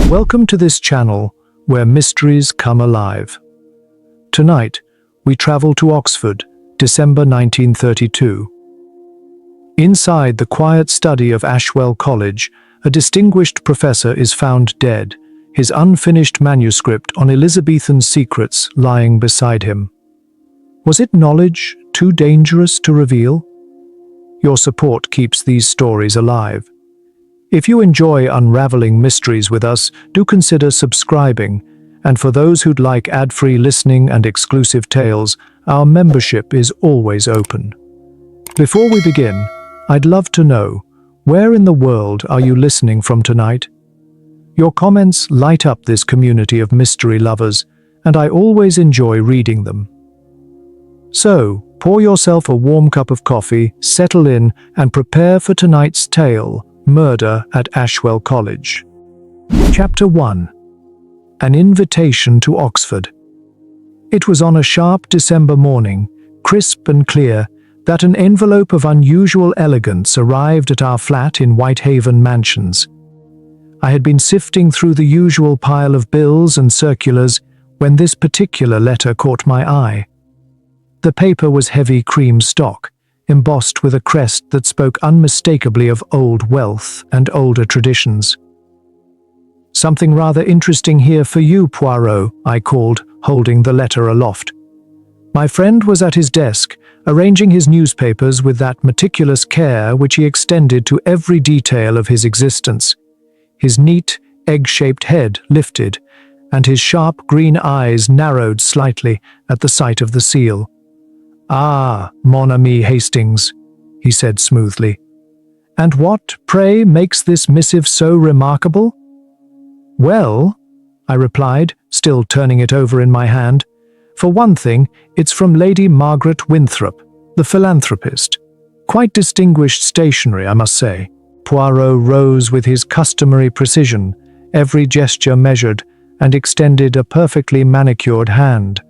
Welcome to this channel where mysteries come alive. Tonight, we travel to Oxford, December 1932. Inside the quiet study of Ashwell College, a distinguished professor is found dead, his unfinished manuscript on Elizabethan secrets lying beside him. Was it knowledge too dangerous to reveal? Your support keeps these stories alive. If you enjoy unraveling mysteries with us, do consider subscribing, and for those who'd like ad-free listening and exclusive tales, our membership is always open. Before we begin, I'd love to know, where in the world are you listening from tonight? Your comments light up this community of mystery lovers, and I always enjoy reading them. So, pour yourself a warm cup of coffee, settle in, and prepare for tonight's tale, Murder at Ashwell College. Chapter 1. An Invitation to Oxford. It was on a sharp December morning, crisp and clear, that an envelope of unusual elegance arrived at our flat in Whitehaven Mansions. I had been sifting through the usual pile of bills and circulars when this particular letter caught my eye. The paper was heavy cream stock, embossed with a crest that spoke unmistakably of old wealth and older traditions. "Something rather interesting here for you, Poirot," I called, holding the letter aloft. My friend was at his desk, arranging his newspapers with that meticulous care which he extended to every detail of his existence. His neat, egg-shaped head lifted, and his sharp green eyes narrowed slightly at the sight of the seal. "Ah, mon ami Hastings," he said smoothly. "And what, pray, makes this missive so remarkable?" "Well," I replied, still turning it over in my hand, "for one thing, it's from Lady Margaret Winthrop, the philanthropist. Quite distinguished stationery, I must say." Poirot rose with his customary precision, every gesture measured, and extended a perfectly manicured hand.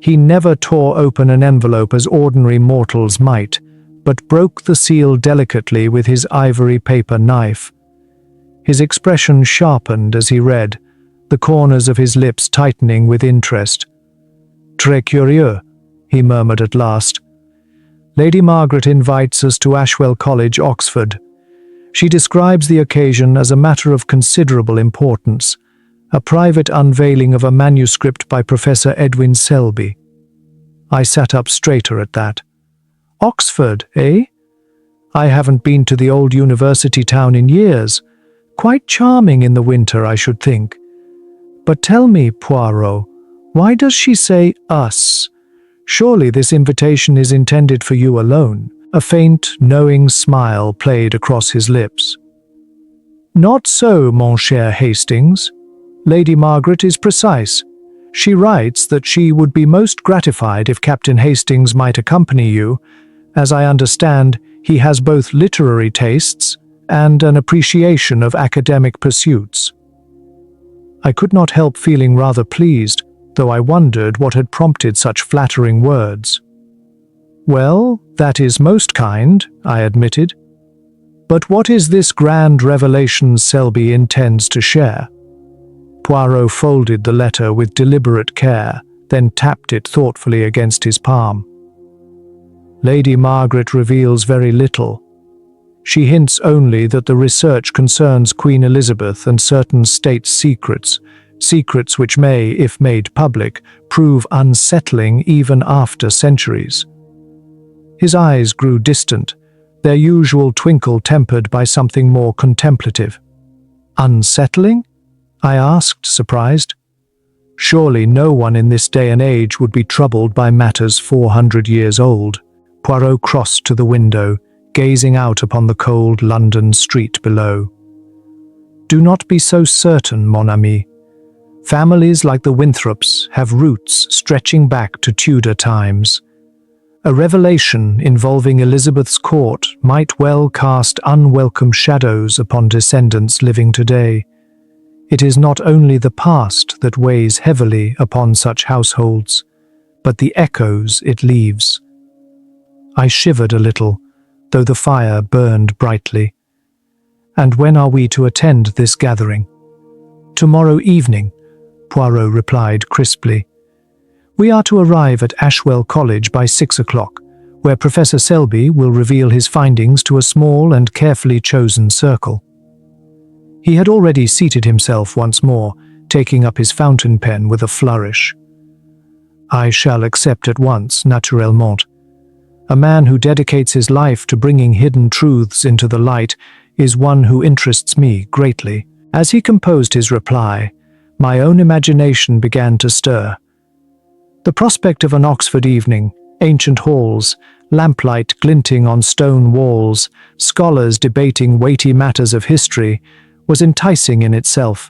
He never tore open an envelope as ordinary mortals might, but broke the seal delicately with his ivory paper knife. His expression sharpened as he read, the corners of his lips tightening with interest. "Très curieux," he murmured at last. "Lady Margaret invites us to Ashwell College, Oxford. She describes the occasion as a matter of considerable importance, a private unveiling of a manuscript by Professor Edwin Selby." I sat up straighter at that. "Oxford, eh? I haven't been to the old university town in years. Quite charming in the winter, I should think. But tell me, Poirot, why does she say us? Surely this invitation is intended for you alone." A faint, knowing smile played across his lips. "Not so, mon cher Hastings. Lady Margaret is precise. She writes that she would be most gratified if Captain Hastings might accompany you. As I understand, he has both literary tastes and an appreciation of academic pursuits." I could not help feeling rather pleased, though I wondered what had prompted such flattering words. "Well, that is most kind," I admitted. "But what is this grand revelation Selby intends to share?" Poirot folded the letter with deliberate care, then tapped it thoughtfully against his palm. "Lady Margaret reveals very little. She hints only that the research concerns Queen Elizabeth and certain state secrets, secrets which may, if made public, prove unsettling even after centuries." His eyes grew distant, their usual twinkle tempered by something more contemplative. "Unsettling?" I asked, surprised. Surely no one in this day and age would be troubled by matters 400 years old. Poirot crossed to the window, gazing out upon the cold London street below. "Do not be so certain, mon ami. Families like the Winthrops have roots stretching back to Tudor times. A revelation involving Elizabeth's court might well cast unwelcome shadows upon descendants living today. It is not only the past that weighs heavily upon such households, but the echoes it leaves." I shivered a little, though the fire burned brightly. "And when are we to attend this gathering?" "Tomorrow evening," Poirot replied crisply. "We are to arrive at Ashwell College by 6 o'clock, where Professor Selby will reveal his findings to a small and carefully chosen circle." He had already seated himself once more, taking up his fountain pen with a flourish. "I shall accept at once, naturellement. A man who dedicates his life to bringing hidden truths into the light is one who interests me greatly." As he composed his reply, my own imagination began to stir. The prospect of an Oxford evening, ancient halls, lamplight glinting on stone walls, scholars debating weighty matters of history, was enticing in itself.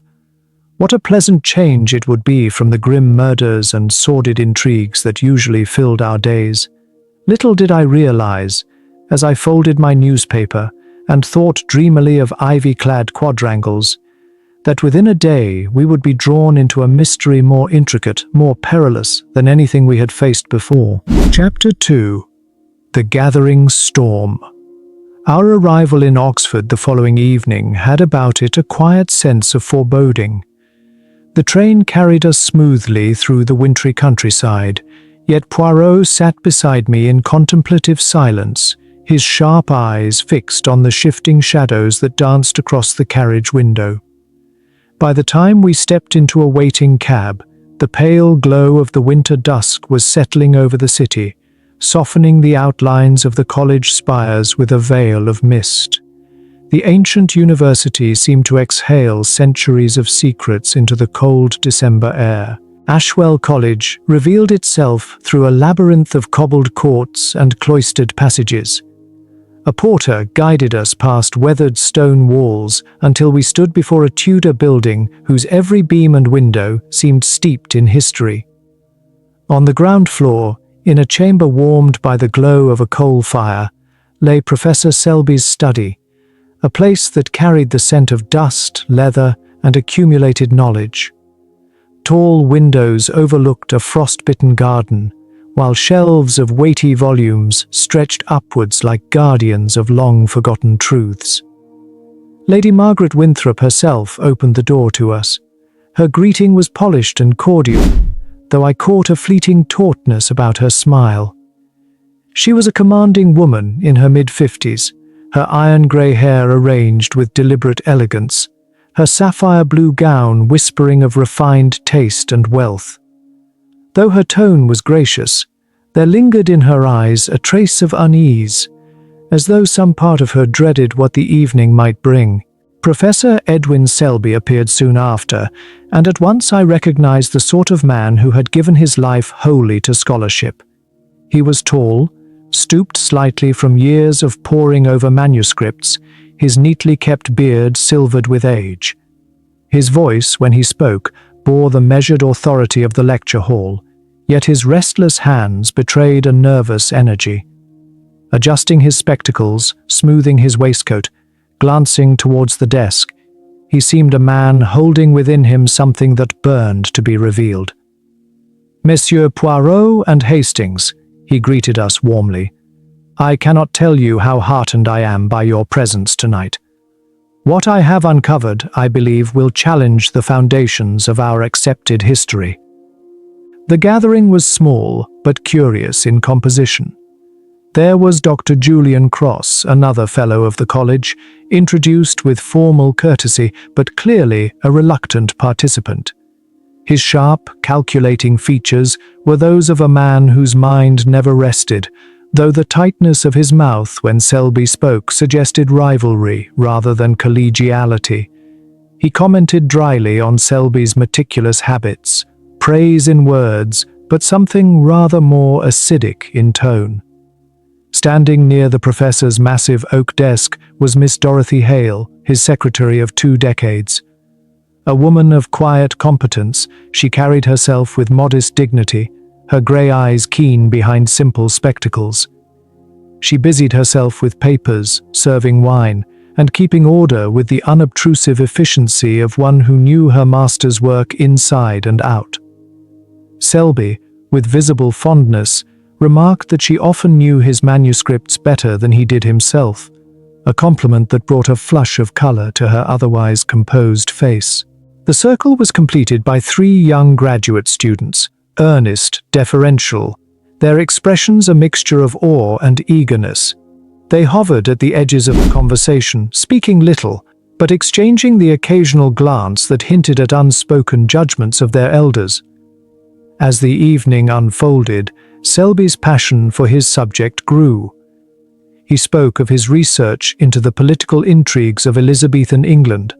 What a pleasant change it would be from the grim murders and sordid intrigues that usually filled our days. Little did I realize, as I folded my newspaper and thought dreamily of ivy-clad quadrangles, that within a day we would be drawn into a mystery more intricate, more perilous than anything we had faced before. Chapter 2. The Gathering Storm. Our arrival in Oxford the following evening had about it a quiet sense of foreboding. The train carried us smoothly through the wintry countryside, yet Poirot sat beside me in contemplative silence, his sharp eyes fixed on the shifting shadows that danced across the carriage window. By the time we stepped into a waiting cab, the pale glow of the winter dusk was settling over the city, softening the outlines of the college spires with a veil of mist. The ancient university seemed to exhale centuries of secrets into the cold December air. Ashwell College revealed itself through a labyrinth of cobbled courts and cloistered passages. A porter guided us past weathered stone walls until we stood before a Tudor building whose every beam and window seemed steeped in history. On the ground floor, in a chamber warmed by the glow of a coal fire, lay Professor Selby's study, a place that carried the scent of dust, leather, and accumulated knowledge. Tall windows overlooked a frost-bitten garden, while shelves of weighty volumes stretched upwards like guardians of long-forgotten truths. Lady Margaret Winthrop herself opened the door to us. Her greeting was polished and cordial, though I caught a fleeting tautness about her smile. She was a commanding woman in her mid-50s, her iron-grey hair arranged with deliberate elegance, her sapphire-blue gown whispering of refined taste and wealth. Though her tone was gracious, there lingered in her eyes a trace of unease, as though some part of her dreaded what the evening might bring. Professor Edwin Selby appeared soon after, and at once I recognized the sort of man who had given his life wholly to scholarship. He was tall, stooped slightly from years of poring over manuscripts, his neatly kept beard silvered with age. His voice, when he spoke, bore the measured authority of the lecture hall, yet his restless hands betrayed a nervous energy. Adjusting his spectacles, smoothing his waistcoat, glancing towards the desk, he seemed a man holding within him something that burned to be revealed. "Messieurs Poirot and Hastings," he greeted us warmly. "I cannot tell you how heartened I am by your presence tonight. What I have uncovered, I believe, will challenge the foundations of our accepted history." The gathering was small, but curious in composition. There was Dr. Julian Cross, another fellow of the college, introduced with formal courtesy, but clearly a reluctant participant. His sharp, calculating features were those of a man whose mind never rested, though the tightness of his mouth when Selby spoke suggested rivalry rather than collegiality. He commented dryly on Selby's meticulous habits, praise in words, but something rather more acidic in tone. Standing near the professor's massive oak desk was Miss Dorothy Hale, his secretary of 2 decades. A woman of quiet competence, she carried herself with modest dignity, her grey eyes keen behind simple spectacles. She busied herself with papers, serving wine, and keeping order with the unobtrusive efficiency of one who knew her master's work inside and out. Selby, with visible fondness, remarked that she often knew his manuscripts better than he did himself, a compliment that brought a flush of colour to her otherwise composed face. The circle was completed by 3 young graduate students, earnest, deferential, their expressions a mixture of awe and eagerness. They hovered at the edges of the conversation, speaking little, but exchanging the occasional glance that hinted at unspoken judgments of their elders. As the evening unfolded, Selby's passion for his subject grew. He spoke of his research into the political intrigues of Elizabethan England,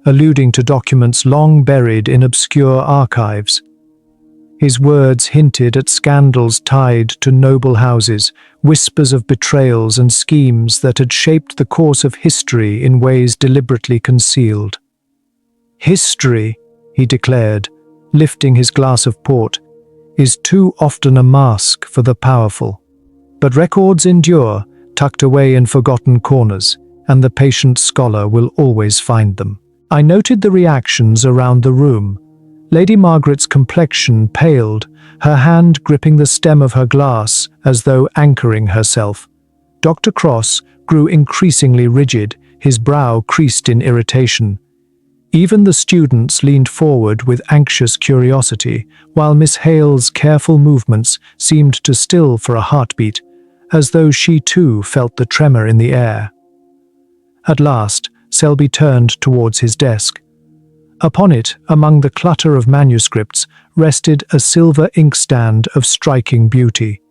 alluding to documents long buried in obscure archives. His words hinted at scandals tied to noble houses, whispers of betrayals and schemes that had shaped the course of history in ways deliberately concealed. "History," he declared, lifting his glass of port, "is too often a mask for the powerful. But records endure, tucked away in forgotten corners, and the patient scholar will always find them." I noted the reactions around the room. Lady Margaret's complexion paled, her hand gripping the stem of her glass as though anchoring herself. Dr. Cross grew increasingly rigid, his brow creased in irritation. Even the students leaned forward with anxious curiosity, while Miss Hale's careful movements seemed to still for a heartbeat, as though she too felt the tremor in the air. At last, Selby turned towards his desk. Upon it, among the clutter of manuscripts, rested a silver inkstand of striking beauty.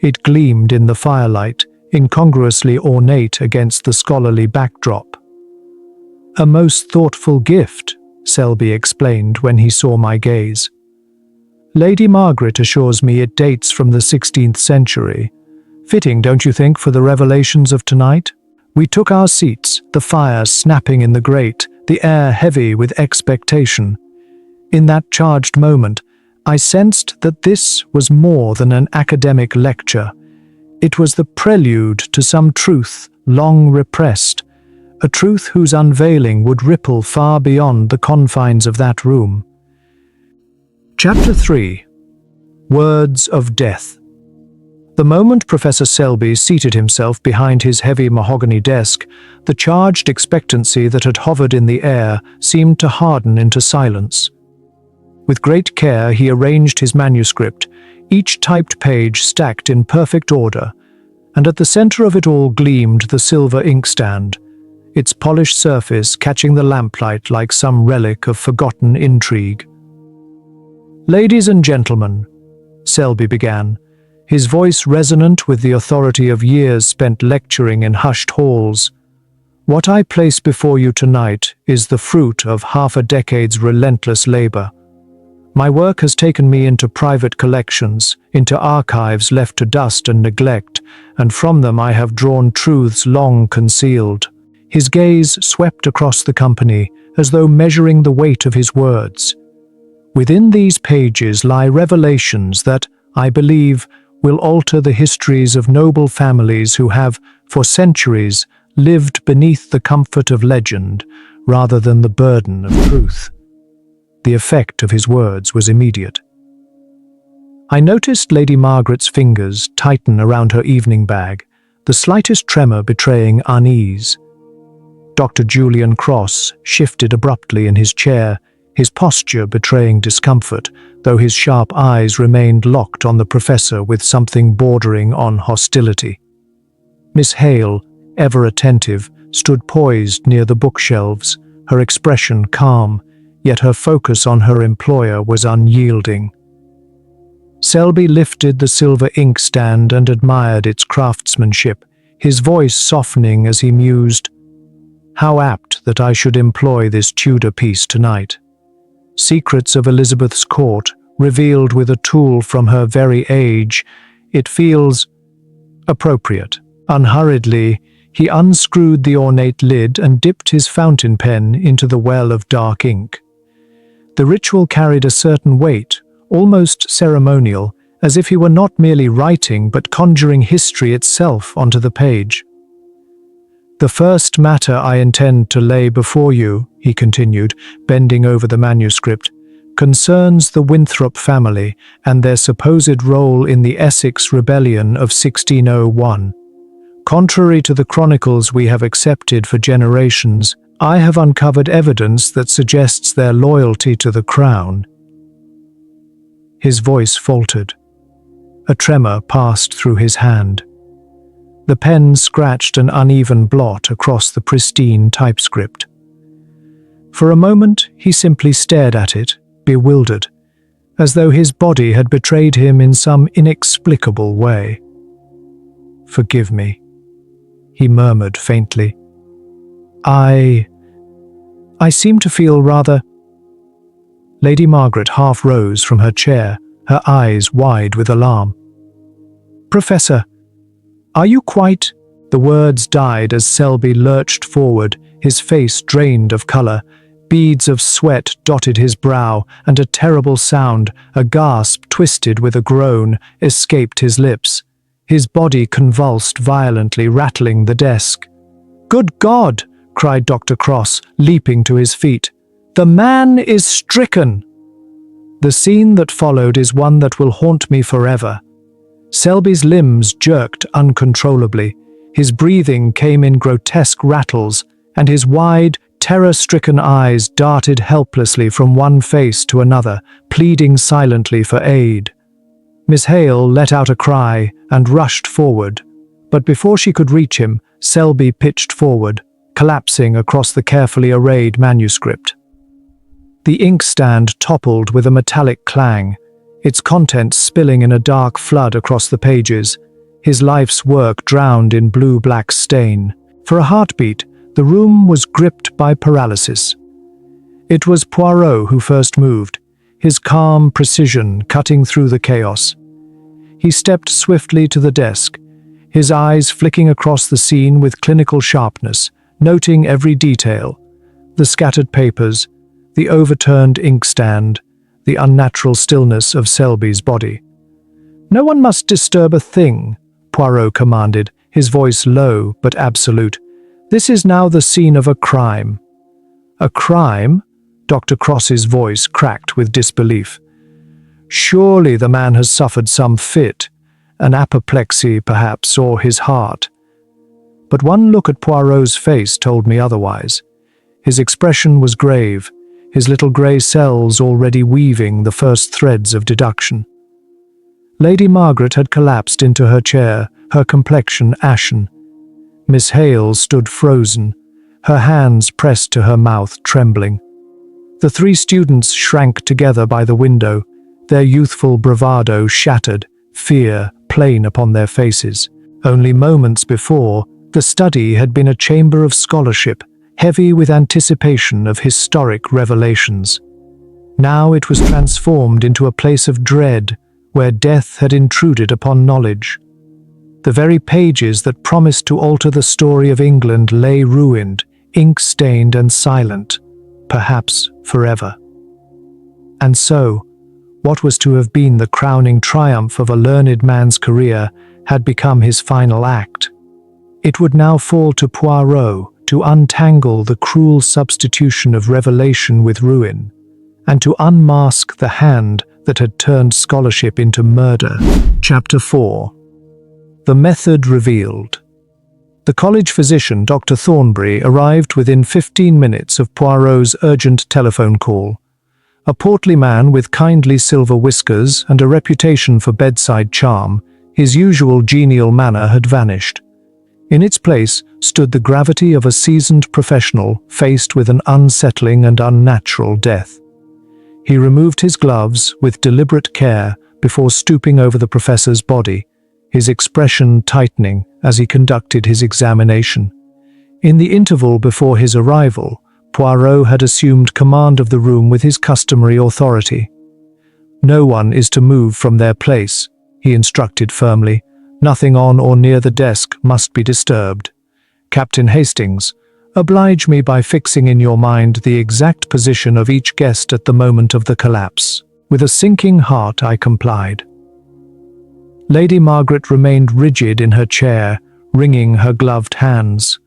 It gleamed in the firelight, incongruously ornate against the scholarly backdrop. "A most thoughtful gift," Selby explained when he saw my gaze. "Lady Margaret assures me it dates from the 16th century. Fitting, don't you think, for the revelations of tonight?" We took our seats, the fire snapping in the grate, the air heavy with expectation. In that charged moment, I sensed that this was more than an academic lecture. It was the prelude to some truth long repressed, a truth whose unveiling would ripple far beyond the confines of that room. Chapter 3. Words of Death. The moment Professor Selby seated himself behind his heavy mahogany desk, the charged expectancy that had hovered in the air seemed to harden into silence. With great care he arranged his manuscript, each typed page stacked in perfect order, and at the center of it all gleamed the silver inkstand, its polished surface catching the lamplight like some relic of forgotten intrigue. "Ladies and gentlemen," Selby began, his voice resonant with the authority of years spent lecturing in hushed halls, "what I place before you tonight is the fruit of half a decade's relentless labor. My work has taken me into private collections, into archives left to dust and neglect, and from them I have drawn truths long concealed." His gaze swept across the company, as though measuring the weight of his words. "Within these pages lie revelations that, I believe, will alter the histories of noble families who have, for centuries, lived beneath the comfort of legend rather than the burden of truth." The effect of his words was immediate. I noticed Lady Margaret's fingers tighten around her evening bag, the slightest tremor betraying unease. Dr. Julian Cross shifted abruptly in his chair, his posture betraying discomfort, though his sharp eyes remained locked on the professor with something bordering on hostility. Miss Hale, ever attentive, stood poised near the bookshelves, her expression calm, yet her focus on her employer was unyielding. Selby lifted the silver inkstand and admired its craftsmanship, his voice softening as he mused, "How apt that I should employ this Tudor piece tonight. Secrets of Elizabeth's court, revealed with a tool from her very age, it feels appropriate." Unhurriedly, he unscrewed the ornate lid and dipped his fountain pen into the well of dark ink. The ritual carried a certain weight, almost ceremonial, as if he were not merely writing but conjuring history itself onto the page. "The first matter I intend to lay before you," he continued, bending over the manuscript, "concerns the Winthrop family and their supposed role in the Essex Rebellion of 1601. Contrary to the chronicles we have accepted for generations, I have uncovered evidence that suggests their loyalty to the crown." His voice faltered. A tremor passed through his hand. The pen scratched an uneven blot across the pristine typescript. For a moment, he simply stared at it, bewildered, as though his body had betrayed him in some inexplicable way. "Forgive me," he murmured faintly. I seem to feel rather—" Lady Margaret half rose from her chair, her eyes wide with alarm. "Professor, are you quite—" The words died as Selby lurched forward, his face drained of color. Beads of sweat dotted his brow, and a terrible sound, a gasp twisted with a groan, escaped his lips. His body convulsed violently, rattling the desk. "Good God!" cried Dr. Cross, leaping to his feet. "The man is stricken!" The scene that followed is one that will haunt me forever. Selby's limbs jerked uncontrollably. His breathing came in grotesque rattles, and his wide, terror-stricken eyes darted helplessly from one face to another, pleading silently for aid. Miss Hale let out a cry and rushed forward, but before she could reach him, Selby pitched forward, collapsing across the carefully arrayed manuscript. The inkstand toppled with a metallic clang, its contents spilling in a dark flood across the pages, his life's work drowned in blue-black stain. For a heartbeat, the room was gripped by paralysis. It was Poirot who first moved, his calm precision cutting through the chaos. He stepped swiftly to the desk, his eyes flicking across the scene with clinical sharpness, noting every detail: the scattered papers, the overturned inkstand, the unnatural stillness of Selby's body. "No one must disturb a thing," Poirot commanded, his voice low but absolute. "This is now the scene of a crime." "A crime?" Dr. Cross's voice cracked with disbelief. "Surely the man has suffered some fit, an apoplexy perhaps, or his heart." But one look at Poirot's face told me otherwise. His expression was grave, his little grey cells already weaving the first threads of deduction. Lady Margaret had collapsed into her chair, her complexion ashen. Miss Hale stood frozen, her hands pressed to her mouth, trembling. The three students shrank together by the window, their youthful bravado shattered, fear plain upon their faces. Only moments before, the study had been a chamber of scholarship, heavy with anticipation of historic revelations. Now it was transformed into a place of dread, where death had intruded upon knowledge. The very pages that promised to alter the story of England lay ruined, ink-stained and silent, perhaps forever. And so, what was to have been the crowning triumph of a learned man's career had become his final act. It would now fall to Poirot to untangle the cruel substitution of revelation with ruin, and to unmask the hand that had turned scholarship into murder. Chapter 4. The method revealed. The college physician, Dr. Thornbury, arrived within 15 minutes of Poirot's urgent telephone call. A portly man with kindly silver whiskers and a reputation for bedside charm, his usual genial manner had vanished. In its place stood the gravity of a seasoned professional faced with an unsettling and unnatural death. He removed his gloves with deliberate care before stooping over the professor's body, his expression tightening as he conducted his examination. In the interval before his arrival, Poirot had assumed command of the room with his customary authority. "No one is to move from their place," he instructed firmly. "Nothing on or near the desk must be disturbed. Captain Hastings, oblige me by fixing in your mind the exact position of each guest at the moment of the collapse." With a sinking heart, I complied. Lady Margaret remained rigid in her chair, wringing her gloved hands.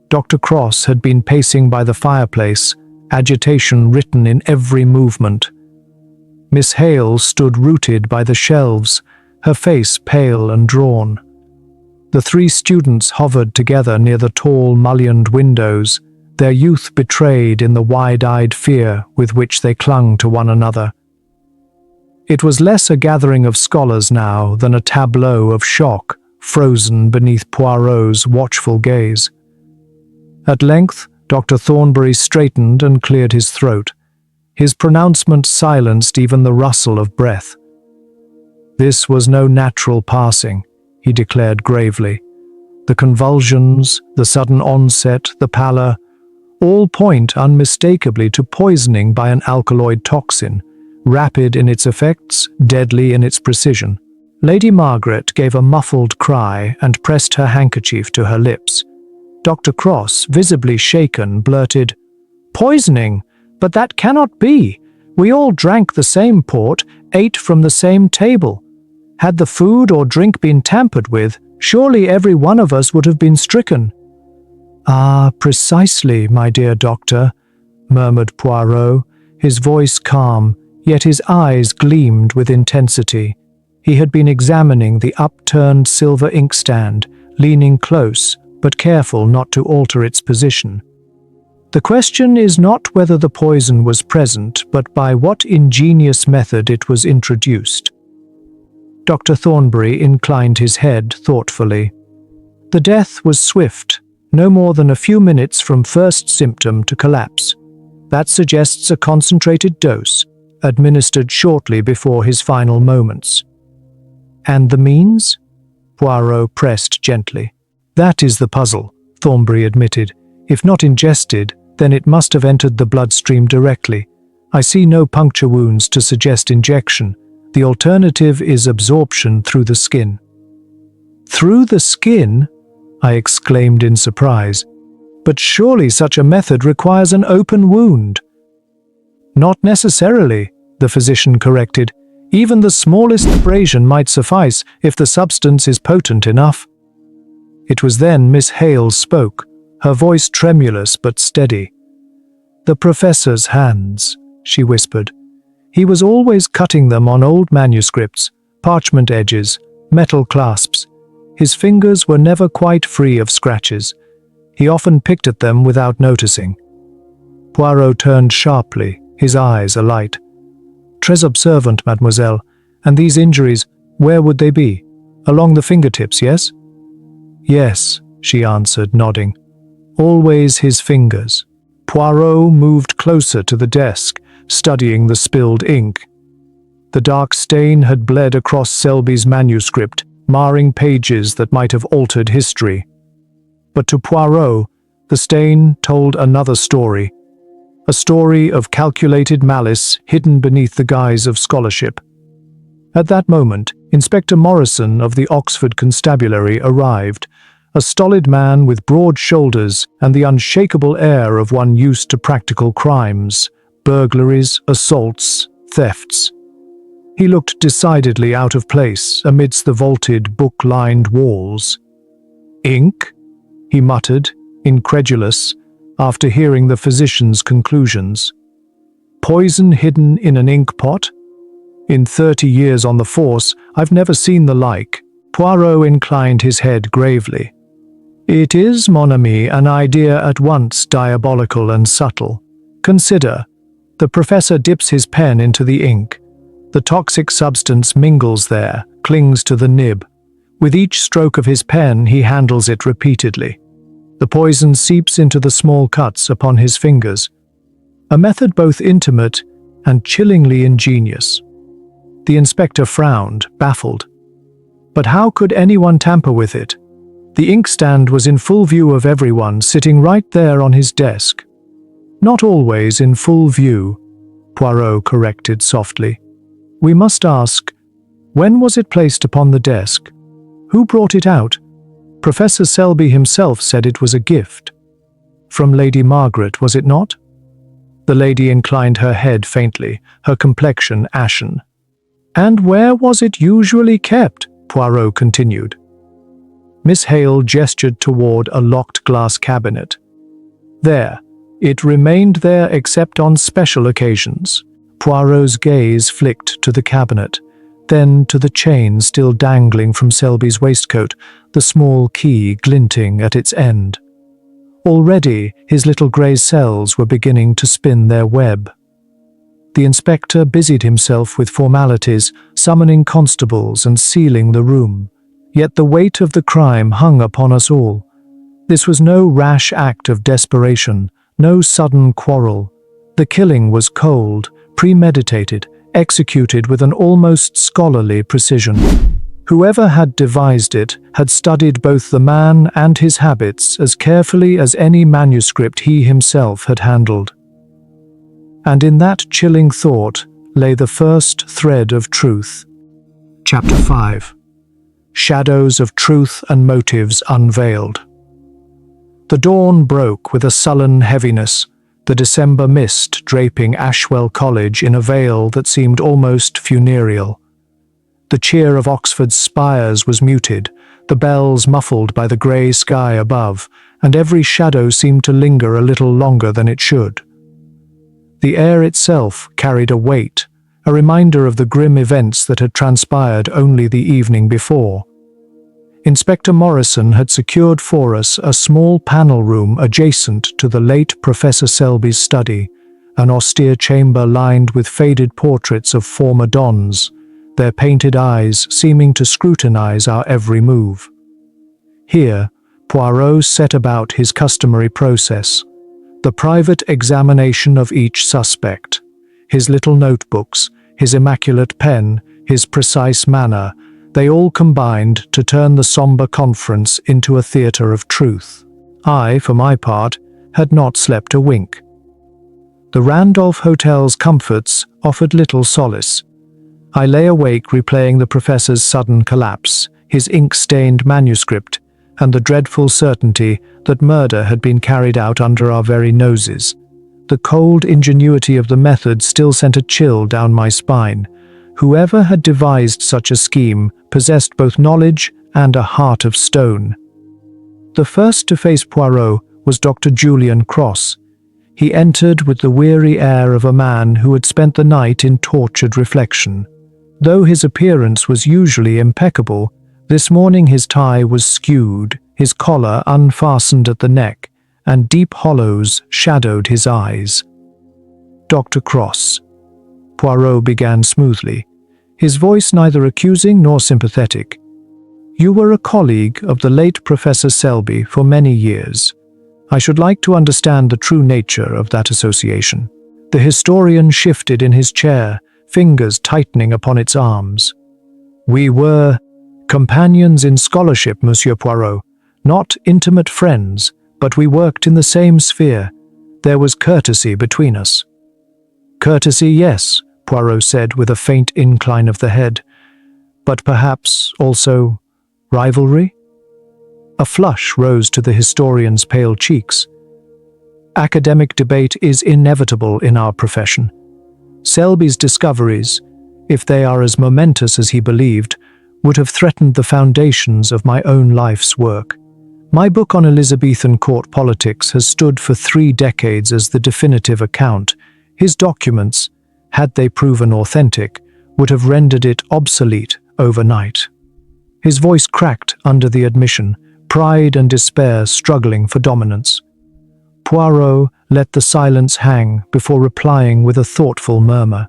Dr. Cross had been pacing by the fireplace, agitation written in every movement. Miss Hale stood rooted by the shelves, her face pale and drawn. The three students hovered together near the tall, mullioned windows, their youth betrayed in the wide-eyed fear with which they clung to one another. It was less a gathering of scholars now than a tableau of shock frozen beneath Poirot's watchful gaze. At length, Dr. Thornbury straightened and cleared his throat. His pronouncement silenced even the rustle of breath. "This was no natural passing," he declared gravely. "The convulsions, the sudden onset, the pallor, all point unmistakably to poisoning by an alkaloid toxin, rapid in its effects, deadly in its precision." Lady Margaret gave a muffled cry and pressed her handkerchief to her lips. Dr. Cross, visibly shaken, blurted, "Poisoning? But that cannot be. We all drank the same port, ate from the same table. Had the food or drink been tampered with, surely every one of us would have been stricken." "Ah, precisely, my dear doctor," murmured Poirot, his voice calm, yet his eyes gleamed with intensity. He had been examining the upturned silver inkstand, leaning close, but careful not to alter its position. "The question is not whether the poison was present, but by what ingenious method it was introduced." Dr. Thornbury inclined his head thoughtfully. "The death was swift, no more than a few minutes from first symptom to collapse. That suggests a concentrated dose, administered shortly before his final moments." "And the means?" Poirot pressed gently. "That is the puzzle," Thornbury admitted. "If not ingested, then it must have entered the bloodstream directly. I see no puncture wounds to suggest injection. The alternative is absorption through the skin." "Through the skin?" I exclaimed in surprise. "But surely such a method requires an open wound." "Not necessarily," the physician corrected. "Even the smallest abrasion might suffice if the substance is potent enough." It was then Miss Hale spoke, her voice tremulous but steady. "The professor's hands," she whispered. "He was always cutting them on old manuscripts, parchment edges, metal clasps. His fingers were never quite free of scratches. He often picked at them without noticing." Poirot turned sharply, his eyes alight. "Très observant, mademoiselle. And these injuries, where would they be? Along the fingertips, yes?" "Yes," she answered, nodding. "Always his fingers." Poirot moved closer to the desk, studying the spilled ink. The dark stain had bled across Selby's manuscript, marring pages that might have altered history. But to Poirot, the stain told another story. A story of calculated malice hidden beneath the guise of scholarship. At that moment, Inspector Morrison of the Oxford Constabulary arrived, a stolid man with broad shoulders and the unshakable air of one used to practical crimes, burglaries, assaults, thefts. He looked decidedly out of place amidst the vaulted, book-lined walls. "Ink?" he muttered, incredulous, after hearing the physician's conclusions. "Poison hidden in an ink pot? In 30 years on the force, I've never seen the like." Poirot inclined his head gravely. "It is, mon ami, an idea at once diabolical and subtle. Consider. The professor dips his pen into the ink. The toxic substance mingles there, clings to the nib. With each stroke of his pen, he handles it repeatedly. The poison seeps into the small cuts upon his fingers. A method both intimate and chillingly ingenious." The inspector frowned, baffled. But how could anyone tamper with it? The inkstand was in full view of everyone, sitting right there on his desk. "Not always in full view," Poirot corrected softly. "We must ask, when was it placed upon the desk? Who brought it out? Professor Selby himself said it was a gift. From Lady Margaret, was it not?" The lady inclined her head faintly, her complexion ashen. "And where was it usually kept?" Poirot continued. Miss Hale gestured toward a locked glass cabinet. "There. It remained there except on special occasions." Poirot's gaze flicked to the cabinet, then to the chain still dangling from Selby's waistcoat, the small key glinting at its end. Already, his little grey cells were beginning to spin their web. The inspector busied himself with formalities, summoning constables and sealing the room. Yet the weight of the crime hung upon us all. This was no rash act of desperation, no sudden quarrel. The killing was cold, premeditated, executed with an almost scholarly precision. Whoever had devised it had studied both the man and his habits as carefully as any manuscript he himself had handled. And in that chilling thought lay the first thread of truth. Chapter 5. Shadows of Truth and Motives Unveiled. The dawn broke with a sullen heaviness, the December mist draping Ashwell College in a veil that seemed almost funereal. The cheer of Oxford's spires was muted, the bells muffled by the grey sky above, and every shadow seemed to linger a little longer than it should. The air itself carried a weight, a reminder of the grim events that had transpired only the evening before. Inspector Morrison had secured for us a small panel room adjacent to the late Professor Selby's study, an austere chamber lined with faded portraits of former dons, their painted eyes seeming to scrutinize our every move. Here, Poirot set about his customary process, the private examination of each suspect. His little notebooks, his immaculate pen, his precise manner, they all combined to turn the somber conference into a theatre of truth. I, for my part, had not slept a wink. The Randolph Hotel's comforts offered little solace. I lay awake replaying the professor's sudden collapse, his ink-stained manuscript, and the dreadful certainty that murder had been carried out under our very noses. The cold ingenuity of the method still sent a chill down my spine. Whoever had devised such a scheme possessed both knowledge and a heart of stone. The first to face Poirot was Dr. Julian Cross. He entered with the weary air of a man who had spent the night in tortured reflection. Though his appearance was usually impeccable, this morning his tie was skewed, his collar unfastened at the neck, and deep hollows shadowed his eyes. Dr. Cross. Poirot began smoothly, his voice neither accusing nor sympathetic. You were a colleague of the late Professor Selby for many years. I should like to understand the true nature of that association. The historian shifted in his chair, fingers tightening upon its arms. We were companions in scholarship, Monsieur Poirot, not intimate friends, but we worked in the same sphere. There was courtesy between us. Courtesy, yes, Poirot said with a faint incline of the head, but perhaps also rivalry? A flush rose to the historian's pale cheeks. Academic debate is inevitable in our profession. Selby's discoveries, if they are as momentous as he believed, would have threatened the foundations of my own life's work. My book on Elizabethan court politics has stood for 3 decades as the definitive account. His documents, had they proven authentic, would have rendered it obsolete overnight. His voice cracked under the admission, pride and despair struggling for dominance. Poirot let the silence hang before replying with a thoughtful murmur.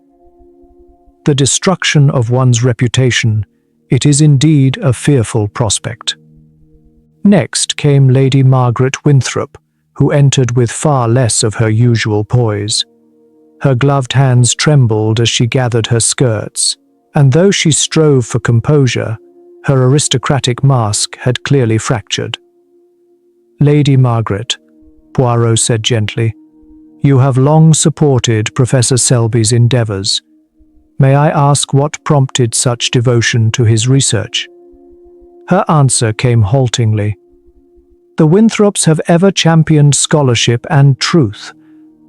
The destruction of one's reputation, it is indeed a fearful prospect. Next came Lady Margaret Winthrop, who entered with far less of her usual poise. Her gloved hands trembled as she gathered her skirts, and though she strove for composure, her aristocratic mask had clearly fractured. Lady Margaret, Poirot said gently, you have long supported Professor Selby's endeavours. May I ask what prompted such devotion to his research? Her answer came haltingly. The Winthrops have ever championed scholarship and truth,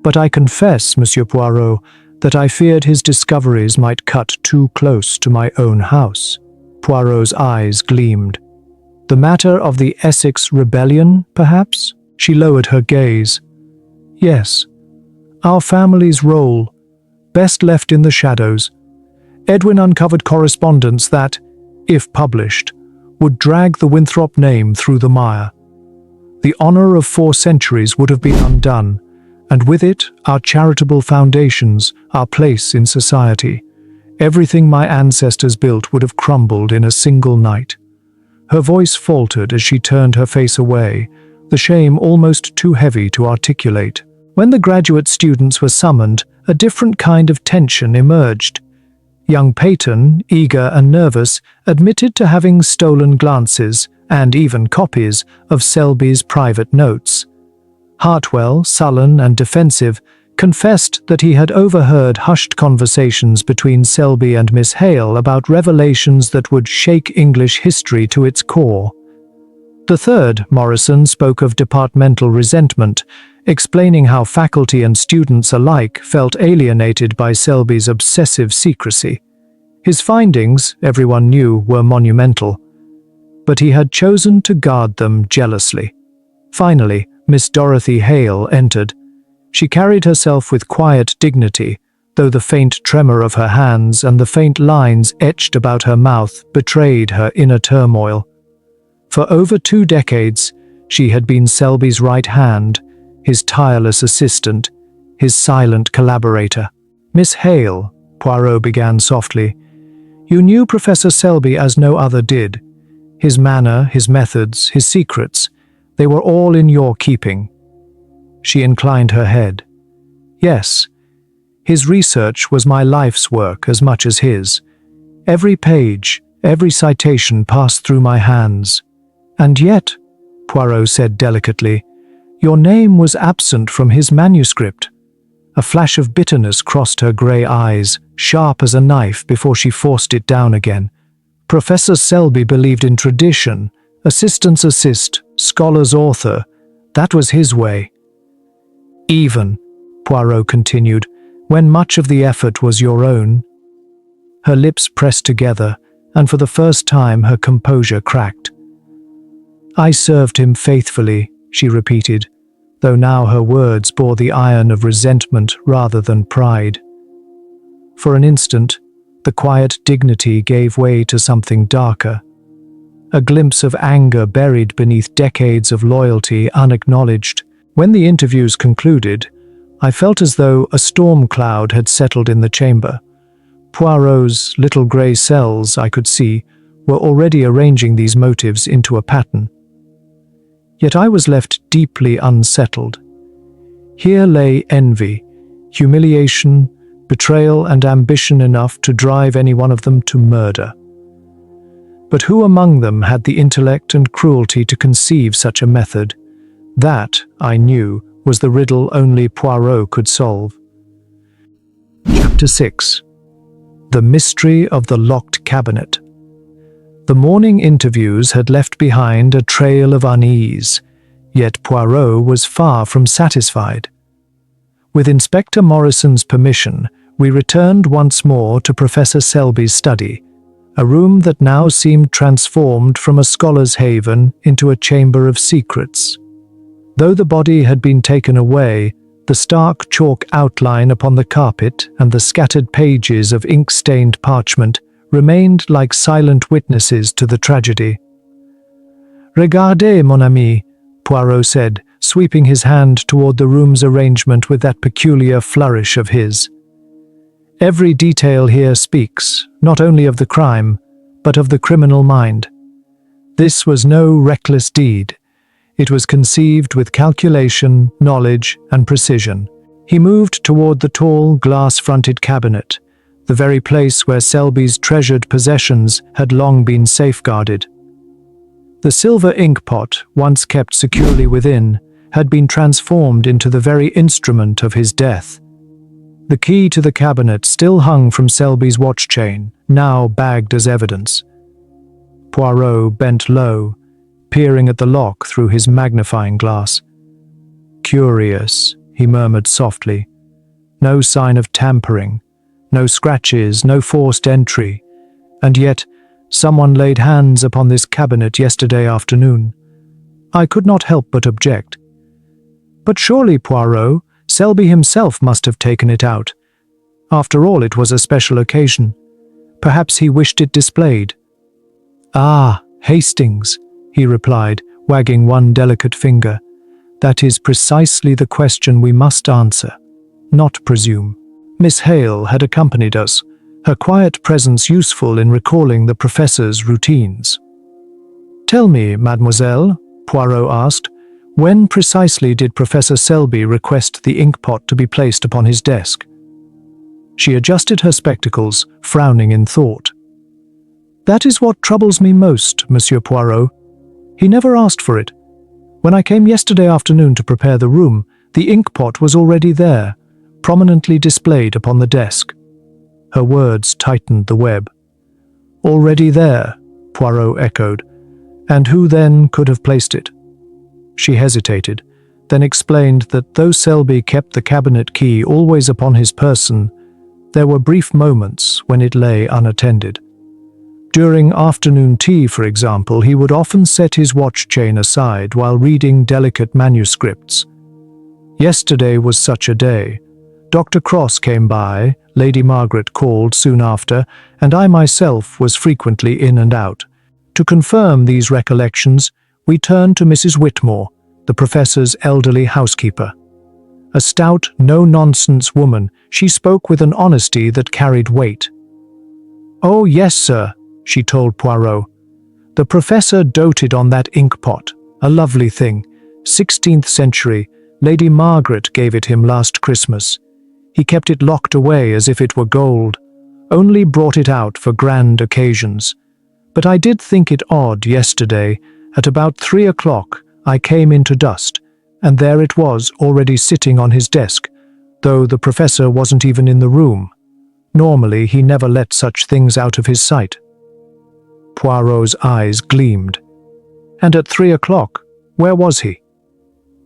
but I confess, Monsieur Poirot, that I feared his discoveries might cut too close to my own house. Poirot's eyes gleamed. The matter of the Essex rebellion, perhaps? She lowered her gaze. Yes, our family's role, best left in the shadows. Edwin uncovered correspondence that, if published, would drag the Winthrop name through the mire. The honor of 4 centuries would have been undone, and with it, our charitable foundations, our place in society. Everything my ancestors built would have crumbled in a single night. Her voice faltered as she turned her face away, the shame almost too heavy to articulate. When the graduate students were summoned, a different kind of tension emerged. Young Peyton, eager and nervous, admitted to having stolen glances, and even copies, of Selby's private notes. Hartwell, sullen and defensive, confessed that he had overheard hushed conversations between Selby and Miss Hale about revelations that would shake English history to its core. The third, Morrison, spoke of departmental resentment, explaining how faculty and students alike felt alienated by Selby's obsessive secrecy. His findings, everyone knew, were monumental, but he had chosen to guard them jealously. Finally, Miss Dorothy Hale entered. She carried herself with quiet dignity, though the faint tremor of her hands and the faint lines etched about her mouth betrayed her inner turmoil. For over 2 decades, she had been Selby's right hand, his tireless assistant, his silent collaborator. "Miss Hale," Poirot began softly, "you knew Professor Selby as no other did. His manner, his methods, his secrets, they were all in your keeping." She inclined her head. "Yes, his research was my life's work as much as his. Every page, every citation passed through my hands. And yet," Poirot said delicately, "your name was absent from his manuscript." A flash of bitterness crossed her grey eyes, sharp as a knife, before she forced it down again. "Professor Selby believed in tradition, assistant's assist, scholar's author. That was his way. Even," Poirot continued, "when much of the effort was your own." Her lips pressed together, and for the first time her composure cracked. "I served him faithfully," she repeated, though now her words bore the iron of resentment rather than pride. For an instant, the quiet dignity gave way to something darker. A glimpse of anger buried beneath decades of loyalty unacknowledged. When the interviews concluded, I felt as though a storm cloud had settled in the chamber. Poirot's little grey cells, I could see, were already arranging these motives into a pattern. Yet I was left deeply unsettled. Here lay envy, humiliation, betrayal, and ambition enough to drive any one of them to murder. But who among them had the intellect and cruelty to conceive such a method? That, I knew, was the riddle only Poirot could solve. Chapter 6. The Mystery of the Locked Cabinet. The morning interviews had left behind a trail of unease, yet Poirot was far from satisfied. With Inspector Morrison's permission, we returned once more to Professor Selby's study, a room that now seemed transformed from a scholar's haven into a chamber of secrets. Though the body had been taken away, the stark chalk outline upon the carpet and the scattered pages of ink-stained parchment remained like silent witnesses to the tragedy. "Regardez, mon ami," Poirot said, sweeping his hand toward the room's arrangement with that peculiar flourish of his. "Every detail here speaks, not only of the crime, but of the criminal mind. This was no reckless deed. It was conceived with calculation, knowledge, and precision." He moved toward the tall, glass-fronted cabinet, the very place where Selby's treasured possessions had long been safeguarded. The silver ink pot, once kept securely within, had been transformed into the very instrument of his death. The key to the cabinet still hung from Selby's watch chain, now bagged as evidence. Poirot bent low, peering at the lock through his magnifying glass. "Curious," he murmured softly. "No sign of tampering, no scratches, no forced entry, and yet someone laid hands upon this cabinet yesterday afternoon." I could not help but object. "But surely, Poirot, Selby himself must have taken it out. After all, it was a special occasion. Perhaps he wished it displayed." "Ah, Hastings," he replied, wagging one delicate finger. "That is precisely the question we must answer, not presume." Miss Hale had accompanied us, her quiet presence useful in recalling the professor's routines. "Tell me, mademoiselle," Poirot asked, "when precisely did Professor Selby request the inkpot to be placed upon his desk?" She adjusted her spectacles, frowning in thought. "That is what troubles me most, Monsieur Poirot. He never asked for it. When I came yesterday afternoon to prepare the room, the inkpot was already there, prominently displayed upon the desk." Her words tightened the web. "Already there," Poirot echoed. "And who then could have placed it?" She hesitated, then explained that though Selby kept the cabinet key always upon his person, there were brief moments when it lay unattended. During afternoon tea, for example, he would often set his watch chain aside while reading delicate manuscripts. Yesterday was such a day. Dr. Cross came by, Lady Margaret called soon after, and I myself was frequently in and out. To confirm these recollections, we turned to Mrs. Whitmore, the professor's elderly housekeeper. A stout, no-nonsense woman, she spoke with an honesty that carried weight. "Oh, yes, sir," she told Poirot. "The professor doted on that inkpot, a lovely thing, 16th century. Lady Margaret gave it him last Christmas. He kept it locked away as if it were gold, only brought it out for grand occasions. But I did think it odd yesterday. At about 3 o'clock, I came into dust, and there it was already sitting on his desk, though the professor wasn't even in the room. Normally, he never let such things out of his sight." Poirot's eyes gleamed. "And at 3 o'clock, where was he?"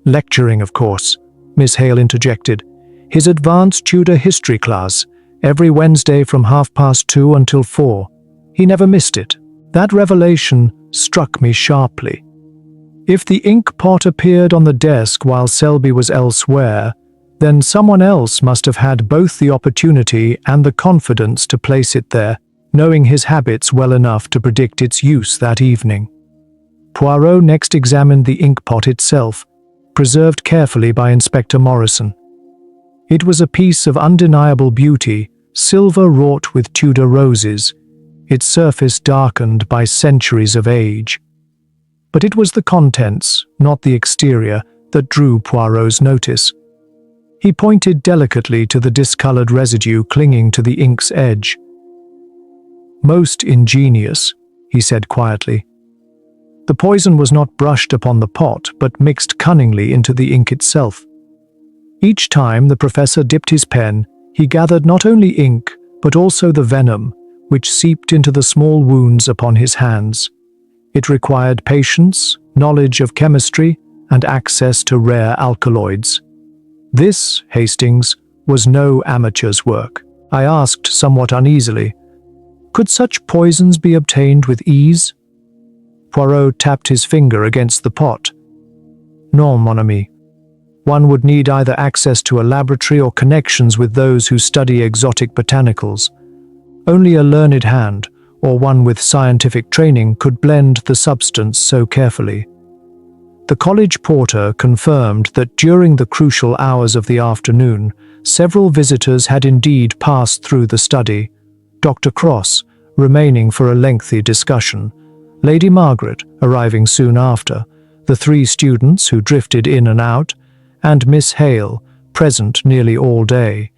"Lecturing, of course," Miss Hale interjected. "His advanced Tudor history class, every Wednesday from 2:30 until 4. He never missed it." That revelation struck me sharply. If the inkpot appeared on the desk while Selby was elsewhere, then someone else must have had both the opportunity and the confidence to place it there, knowing his habits well enough to predict its use that evening. Poirot next examined the inkpot itself, preserved carefully by Inspector Morrison. It was a piece of undeniable beauty, silver wrought with Tudor roses, its surface darkened by centuries of age. But it was the contents, not the exterior, that drew Poirot's notice. He pointed delicately to the discolored residue clinging to the ink's edge. "Most ingenious," he said quietly. The poison was not brushed upon the pot, but mixed cunningly into the ink itself. Each time the professor dipped his pen, he gathered not only ink, but also the venom, which seeped into the small wounds upon his hands. It required patience, knowledge of chemistry, and access to rare alkaloids. This, Hastings, was no amateur's work. I asked somewhat uneasily, "Could such poisons be obtained with ease?" Poirot tapped his finger against the pot. "Non, mon ami. One would need either access to a laboratory or connections with those who study exotic botanicals. Only a learned hand, or one with scientific training, could blend the substance so carefully." The college porter confirmed that during the crucial hours of the afternoon, several visitors had indeed passed through the study, Dr. Cross remaining for a lengthy discussion, Lady Margaret arriving soon after, the 3 students who drifted in and out, and Miss Hale present nearly all day.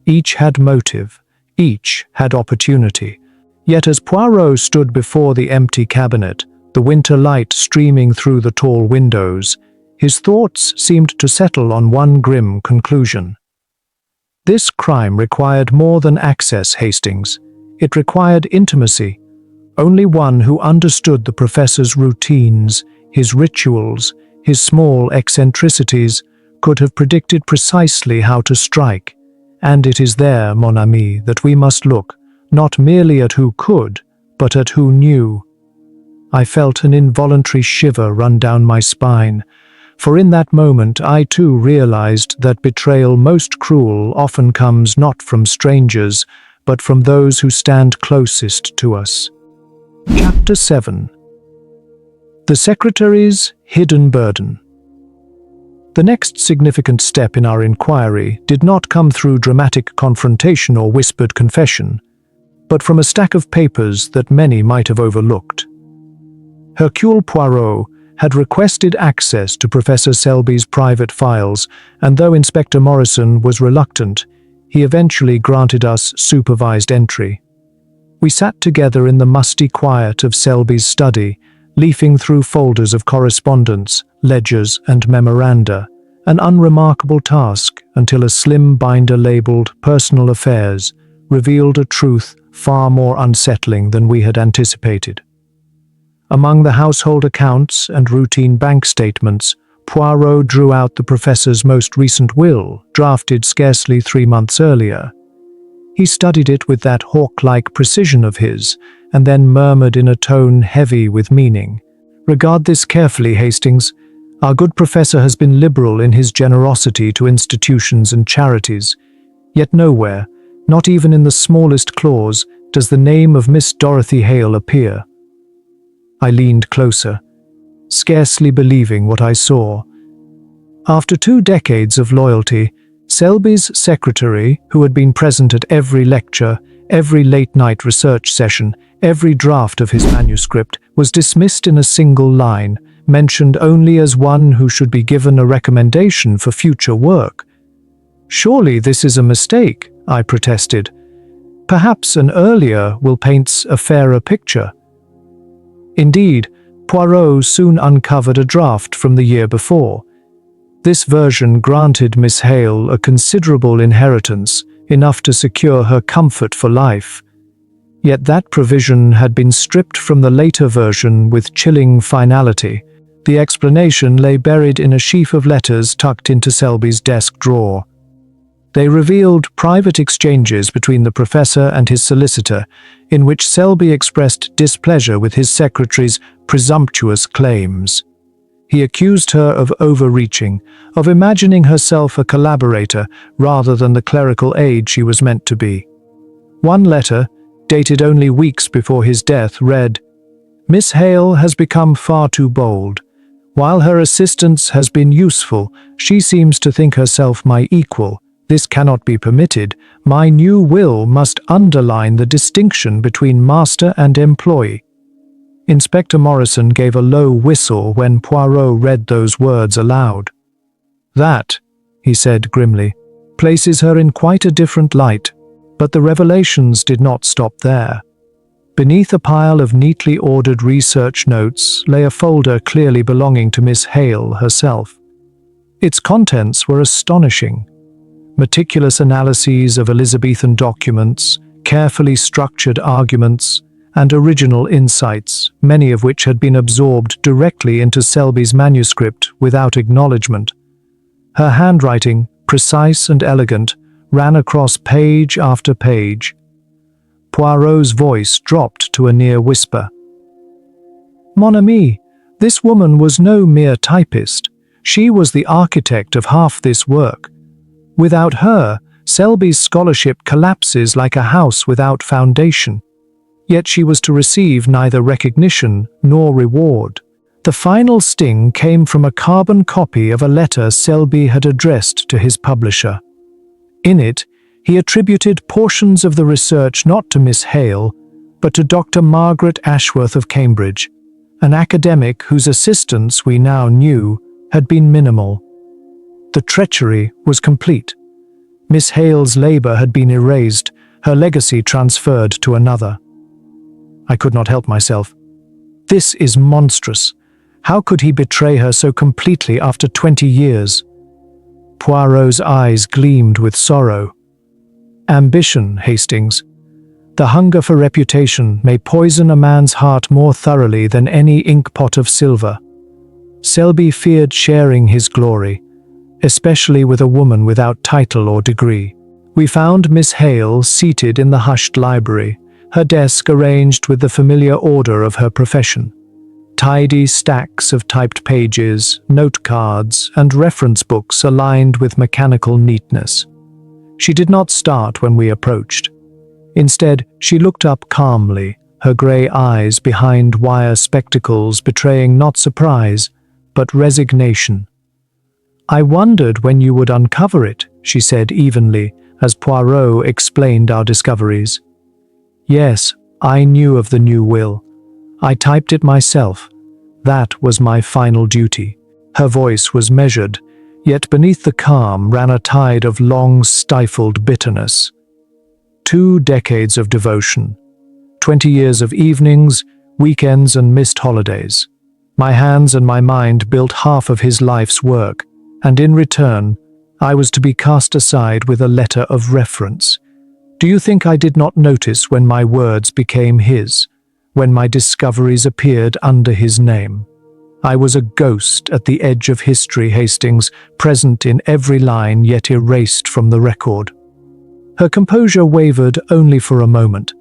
Each had motive. Each had opportunity. Yet as Poirot stood before the empty cabinet, the winter light streaming through the tall windows, his thoughts seemed to settle on one grim conclusion. This crime required more than access, Hastings. It required intimacy. Only one who understood the professor's routines, his rituals, his small eccentricities, could have predicted precisely how to strike. And it is there, mon ami, that we must look, not merely at who could, but at who knew. I felt an involuntary shiver run down my spine, for in that moment I too realized that betrayal most cruel often comes not from strangers, but from those who stand closest to us. Chapter 7. The secretary's hidden burden. The next significant step in our inquiry did not come through dramatic confrontation or whispered confession, but from a stack of papers that many might have overlooked. Hercule Poirot had requested access to Professor Selby's private files, and though Inspector Morrison was reluctant, he eventually granted us supervised entry. We sat together in the musty quiet of Selby's study, leafing through folders of correspondence, ledgers, and memoranda, an unremarkable task until a slim binder labeled Personal Affairs revealed a truth far more unsettling than we had anticipated. Among the household accounts and routine bank statements, Poirot drew out the professor's most recent will, drafted scarcely 3 months earlier. He studied it with that hawk-like precision of his, and then murmured in a tone heavy with meaning, "Regard this carefully, Hastings. Our good professor has been liberal in his generosity to institutions and charities, yet nowhere, not even in the smallest clause, does the name of Miss Dorothy Hale appear." I leaned closer, scarcely believing what I saw. After 2 decades of loyalty, Selby's secretary, who had been present at every lecture, every late-night research session, every draft of his manuscript, was dismissed in a single line, mentioned only as one who should be given a recommendation for future work. "Surely this is a mistake," I protested. "Perhaps an earlier will paint a fairer picture." Indeed, Poirot soon uncovered a draft from the year before. This version granted Miss Hale a considerable inheritance, enough to secure her comfort for life. Yet that provision had been stripped from the later version with chilling finality. The explanation lay buried in a sheaf of letters tucked into Selby's desk drawer. They revealed private exchanges between the professor and his solicitor, in which Selby expressed displeasure with his secretary's presumptuous claims. He accused her of overreaching, of imagining herself a collaborator rather than the clerical aide she was meant to be. One letter, dated only weeks before his death, read, "Miss Hale has become far too bold. While her assistance has been useful, she seems to think herself my equal. This cannot be permitted. My new will must underline the distinction between master and employee." Inspector Morrison gave a low whistle when Poirot read those words aloud. "That," he said grimly, "places her in quite a different light." But the revelations did not stop there. Beneath a pile of neatly ordered research notes lay a folder clearly belonging to Miss Hale herself. Its contents were astonishing. Meticulous analyses of Elizabethan documents, carefully structured arguments, and original insights, many of which had been absorbed directly into Selby's manuscript without acknowledgement. Her handwriting, precise and elegant, ran across page after page. Poirot's voice dropped to a near whisper. "Mon ami, this woman was no mere typist. She was the architect of half this work. Without her, Selby's scholarship collapses like a house without foundation. Yet she was to receive neither recognition nor reward." The final sting came from a carbon copy of a letter Selby had addressed to his publisher. In it, he attributed portions of the research not to Miss Hale, but to Dr. Margaret Ashworth of Cambridge, an academic whose assistance we now knew had been minimal. The treachery was complete. Miss Hale's labor had been erased, her legacy transferred to another. I could not help myself. This is monstrous. How could he betray her so completely after 20 years? Poirot's eyes gleamed with sorrow. "Ambition, Hastings. The hunger for reputation may poison a man's heart more thoroughly than any inkpot of silver. Selby feared sharing his glory, especially with a woman without title or degree." We found Miss Hale seated in the hushed library, her desk arranged with the familiar order of her profession. Tidy stacks of typed pages, note cards, and reference books aligned with mechanical neatness. She did not start when we approached. Instead, she looked up calmly, her grey eyes behind wire spectacles betraying not surprise, but resignation. "I wondered when you would uncover it," she said evenly, as Poirot explained our discoveries. "Yes, I knew of the new will. I typed it myself. That was my final duty." Her voice was measured, yet beneath the calm ran a tide of long-stifled bitterness. 2 decades of devotion, 20 years of evenings, weekends and missed holidays. My hands and my mind built half of his life's work, and in return, I was to be cast aside with a letter of reference. Do you think I did not notice when my words became his, when my discoveries appeared under his name? I was a ghost at the edge of history, Hastings, present in every line yet erased from the record. Her composure wavered only for a moment,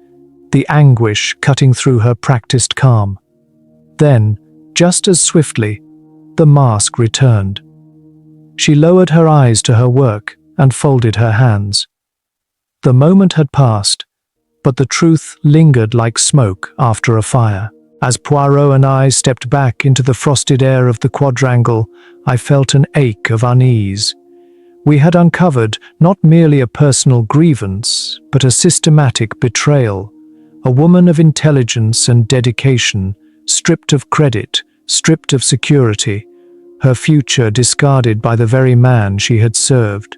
the anguish cutting through her practiced calm. Then, just as swiftly, the mask returned. She lowered her eyes to her work and folded her hands. The moment had passed, but the truth lingered like smoke after a fire. As Poirot and I stepped back into the frosted air of the quadrangle, I felt an ache of unease. We had uncovered not merely a personal grievance, but a systematic betrayal. A woman of intelligence and dedication, stripped of credit, stripped of security, her future discarded by the very man she had served.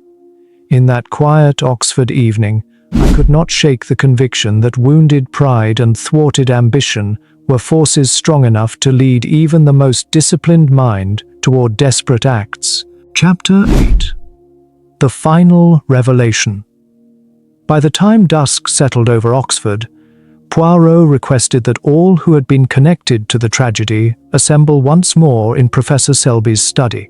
In that quiet Oxford evening, I could not shake the conviction that wounded pride and thwarted ambition were forces strong enough to lead even the most disciplined mind toward desperate acts. Chapter 8. The Final Revelation. By the time dusk settled over Oxford, Poirot requested that all who had been connected to the tragedy assemble once more in Professor Selby's study.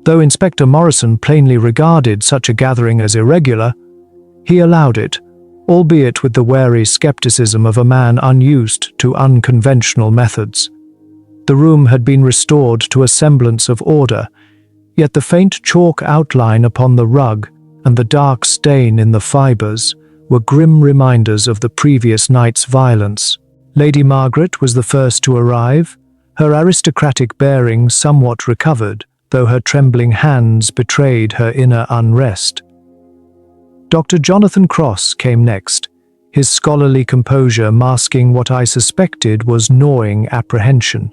Though Inspector Morrison plainly regarded such a gathering as irregular, he allowed it, albeit with the wary skepticism of a man unused to unconventional methods. The room had been restored to a semblance of order, yet the faint chalk outline upon the rug and the dark stain in the fibres were grim reminders of the previous night's violence. Lady Margaret was the first to arrive, her aristocratic bearing somewhat recovered, though her trembling hands betrayed her inner unrest. Dr. Jonathan Cross came next, his scholarly composure masking what I suspected was gnawing apprehension.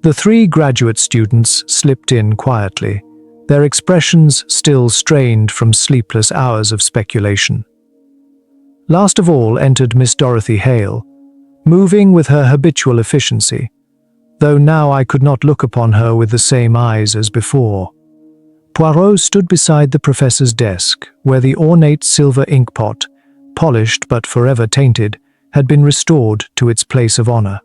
The 3 graduate students slipped in quietly, their expressions still strained from sleepless hours of speculation. Last of all entered Miss Dorothy Hale, moving with her habitual efficiency, though now I could not look upon her with the same eyes as before. Poirot stood beside the professor's desk, where the ornate silver inkpot, polished but forever tainted, had been restored to its place of honor.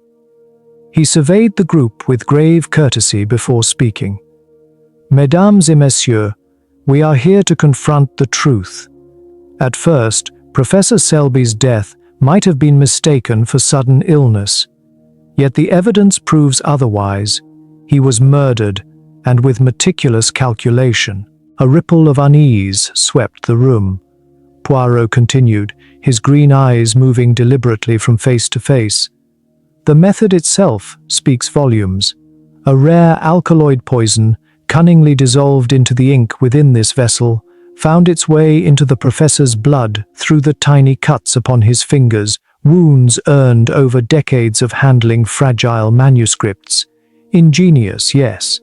He surveyed the group with grave courtesy before speaking. "Mesdames et messieurs, we are here to confront the truth. At first, Professor Selby's death might have been mistaken for sudden illness, yet the evidence proves otherwise. He was murdered, and with meticulous calculation." A ripple of unease swept the room. Poirot continued, his green eyes moving deliberately from face to face. "The method itself speaks volumes. A rare alkaloid poison, cunningly dissolved into the ink within this vessel, found its way into the professor's blood through the tiny cuts upon his fingers, wounds earned over decades of handling fragile manuscripts. Ingenious, yes,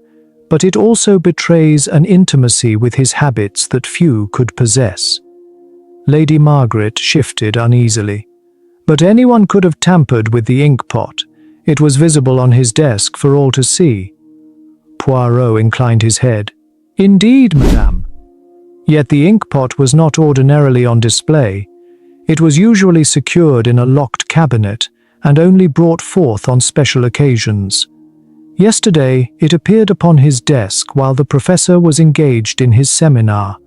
but it also betrays an intimacy with his habits that few could possess." Lady Margaret shifted uneasily. "But anyone could have tampered with the ink pot. It was visible on his desk for all to see." Poirot inclined his head. "Indeed, madame. Yet the ink pot was not ordinarily on display. It was usually secured in a locked cabinet and only brought forth on special occasions. Yesterday, it appeared upon his desk while the professor was engaged in his seminar.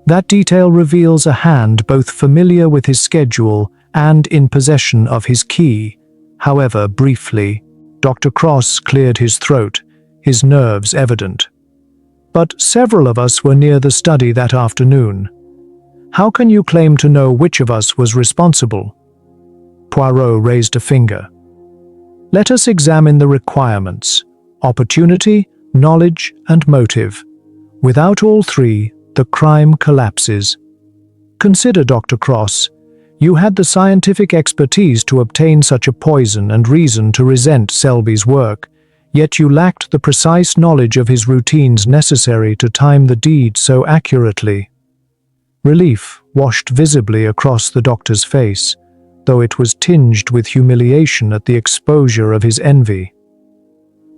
That detail reveals a hand both familiar with his schedule and in possession of his key. However, briefly, Dr. Cross cleared his throat, his nerves evident. "But several of us were near the study that afternoon. How can you claim to know which of us was responsible?" Poirot raised a finger. Let us examine the requirements: opportunity, knowledge, and motive. Without all three, the crime collapses. Consider, Dr. Cross. You had the scientific expertise to obtain such a poison and reason to resent Selby's work, yet you lacked the precise knowledge of his routines necessary to time the deed so accurately. Relief washed visibly across the doctor's face, though it was tinged with humiliation at the exposure of his envy.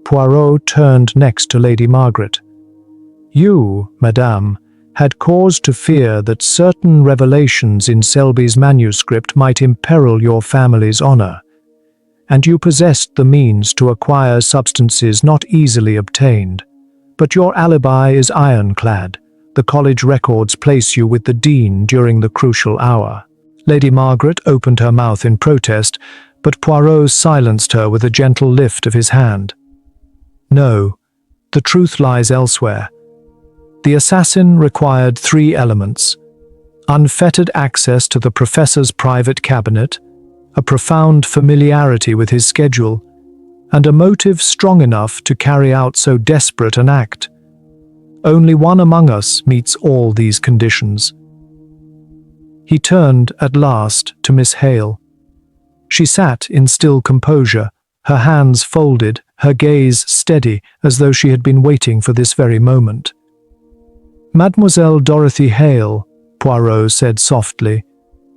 Poirot turned next to Lady Margaret. You, madame, had cause to fear that certain revelations in Selby's manuscript might imperil your family's honor, and you possessed the means to acquire substances not easily obtained. But your alibi is ironclad. The college records place you with the dean during the crucial hour. Lady Margaret opened her mouth in protest, but Poirot silenced her with a gentle lift of his hand. No, the truth lies elsewhere. The assassin required 3 elements: unfettered access to the professor's private cabinet, a profound familiarity with his schedule, and a motive strong enough to carry out so desperate an act. Only one among us meets all these conditions. He turned at last to Miss Hale. She sat in still composure, her hands folded, her gaze steady, as though she had been waiting for this very moment. Mademoiselle Dorothy Hale, Poirot said softly,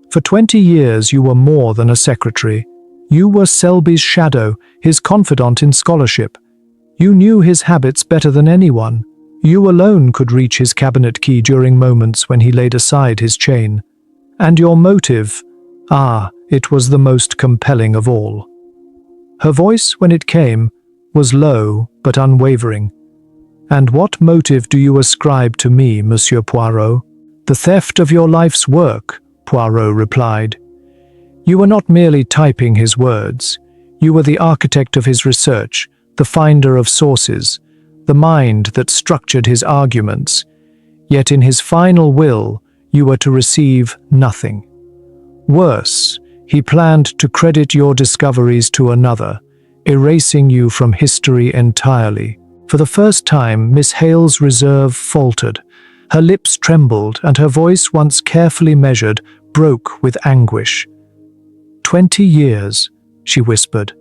for 20 years you were more than a secretary. You were Selby's shadow, his confidant in scholarship. You knew his habits better than anyone. You alone could reach his cabinet key during moments when he laid aside his chain. And your motive, it was the most compelling of all. Her voice, when it came, was low but unwavering. And what motive do you ascribe to me, Monsieur Poirot? The theft of your life's work, Poirot replied. You were not merely typing his words. You were the architect of his research, the finder of sources, the mind that structured his arguments. Yet in his final will, you were to receive nothing. Worse, he planned to credit your discoveries to another, erasing you from history entirely. For the first time, Miss Hale's reserve faltered. Her lips trembled, and her voice, once carefully measured, broke with anguish. 20 years, she whispered.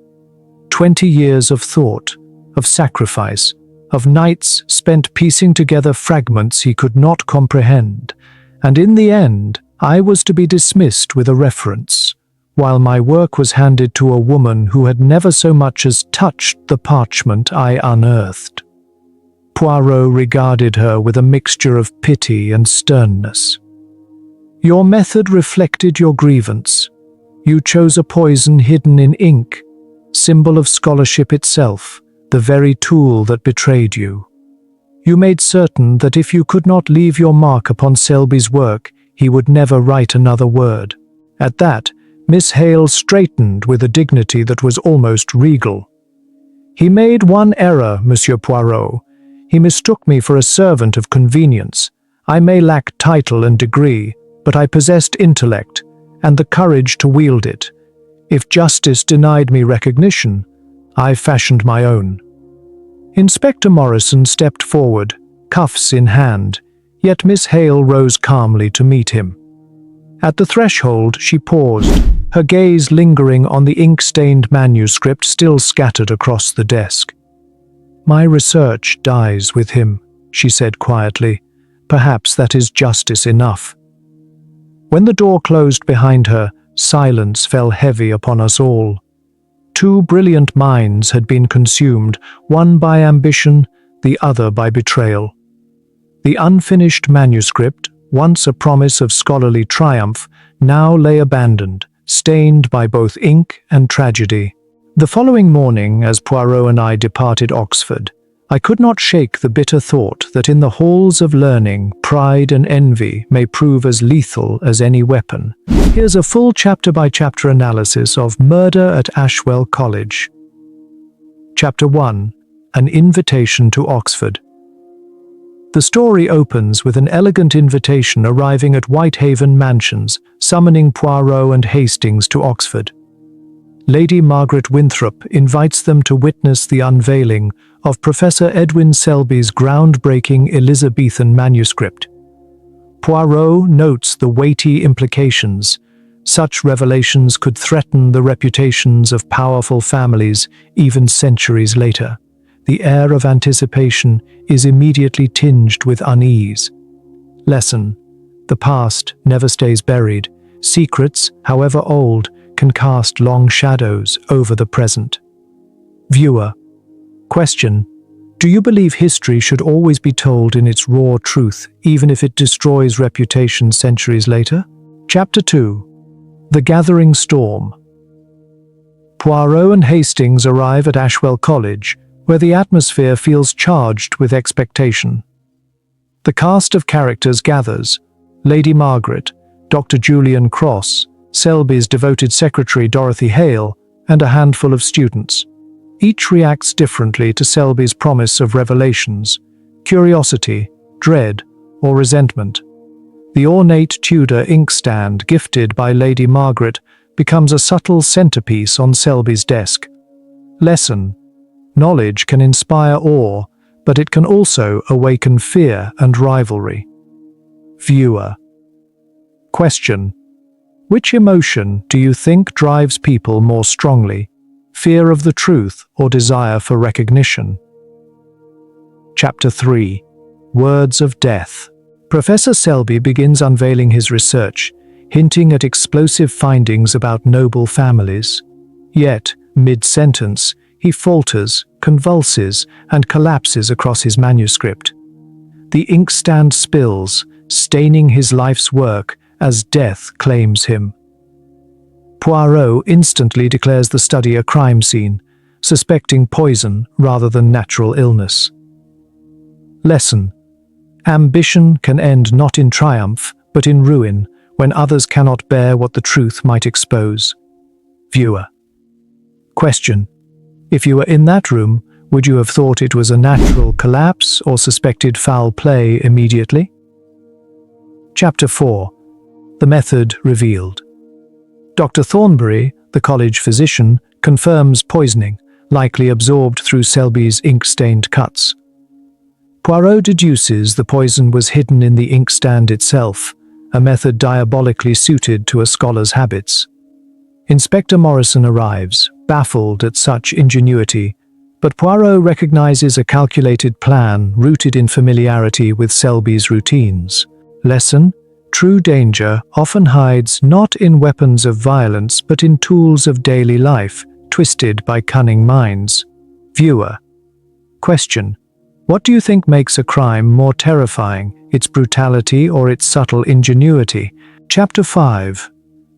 20 years of thought, of sacrifice, of nights spent piecing together fragments he could not comprehend. And in the end, I was to be dismissed with a reference, while my work was handed to a woman who had never so much as touched the parchment I unearthed. Poirot regarded her with a mixture of pity and sternness. Your method reflected your grievance. You chose a poison hidden in ink, symbol of scholarship itself, the very tool that betrayed you. You made certain that if you could not leave your mark upon Selby's work, he would never write another word. At that, Miss Hale straightened with a dignity that was almost regal. He made one error, Monsieur Poirot. He mistook me for a servant of convenience. I may lack title and degree, but I possessed intellect and the courage to wield it. If justice denied me recognition, I fashioned my own. Inspector Morrison stepped forward, cuffs in hand, yet Miss Hale rose calmly to meet him. At the threshold, she paused, her gaze lingering on the ink-stained manuscript still scattered across the desk. My research dies with him, she said quietly. Perhaps that is justice enough. When the door closed behind her, silence fell heavy upon us all. 2 brilliant minds had been consumed, one by ambition, the other by betrayal. The unfinished manuscript, once a promise of scholarly triumph, now lay abandoned, stained by both ink and tragedy. The following morning, as Poirot and I departed Oxford, I could not shake the bitter thought that in the halls of learning, pride and envy may prove as lethal as any weapon. Here's a full chapter-by-chapter analysis of Murder at Ashwell College. Chapter 1. An Invitation to Oxford. The story opens with an elegant invitation arriving at Whitehaven Mansions, summoning Poirot and Hastings to Oxford. Lady Margaret Winthrop invites them to witness the unveiling of Professor Edwin Selby's groundbreaking Elizabethan manuscript. Poirot notes the weighty implications. Such revelations could threaten the reputations of powerful families even centuries later. The air of anticipation is immediately tinged with unease. Lesson: the past never stays buried. Secrets, however old, can cast long shadows over the present. Viewer: question: do you believe history should always be told in its raw truth, even if it destroys reputations centuries later? Chapter 2: The Gathering Storm. Poirot and Hastings arrive at Ashwell College, where the atmosphere feels charged with expectation. The cast of characters gathers: Lady Margaret, Dr. Julian Cross, Selby's devoted secretary Dorothy Hale, and a handful of students. Each reacts differently to Selby's promise of revelations: curiosity, dread, or resentment. The ornate Tudor inkstand gifted by Lady Margaret becomes a subtle centerpiece on Selby's desk. Lesson: knowledge can inspire awe, but it can also awaken fear and rivalry. Viewer: question: which emotion do you think drives people more strongly? Fear of the truth or desire for recognition? Chapter 3: Words of Death. Professor Selby begins unveiling his research, hinting at explosive findings about noble families. Yet, mid-sentence, he falters, convulses, and collapses across his manuscript. The inkstand spills, staining his life's work as death claims him. Poirot instantly declares the study a crime scene, suspecting poison rather than natural illness. Lesson: ambition can end not in triumph, but in ruin, when others cannot bear what the truth might expose. Viewer: question: if you were in that room, would you have thought it was a natural collapse or suspected foul play immediately? Chapter 4: The Method Revealed. Dr. Thornbury, the college physician, confirms poisoning, likely absorbed through Selby's ink-stained cuts. Poirot deduces the poison was hidden in the inkstand itself, a method diabolically suited to a scholar's habits. Inspector Morrison arrives, baffled at such ingenuity, but Poirot recognizes a calculated plan rooted in familiarity with Selby's routines. Lesson: true danger often hides not in weapons of violence but in tools of daily life, twisted by cunning minds. Viewer: question: what do you think makes a crime more terrifying, its brutality or its subtle ingenuity? Chapter 5: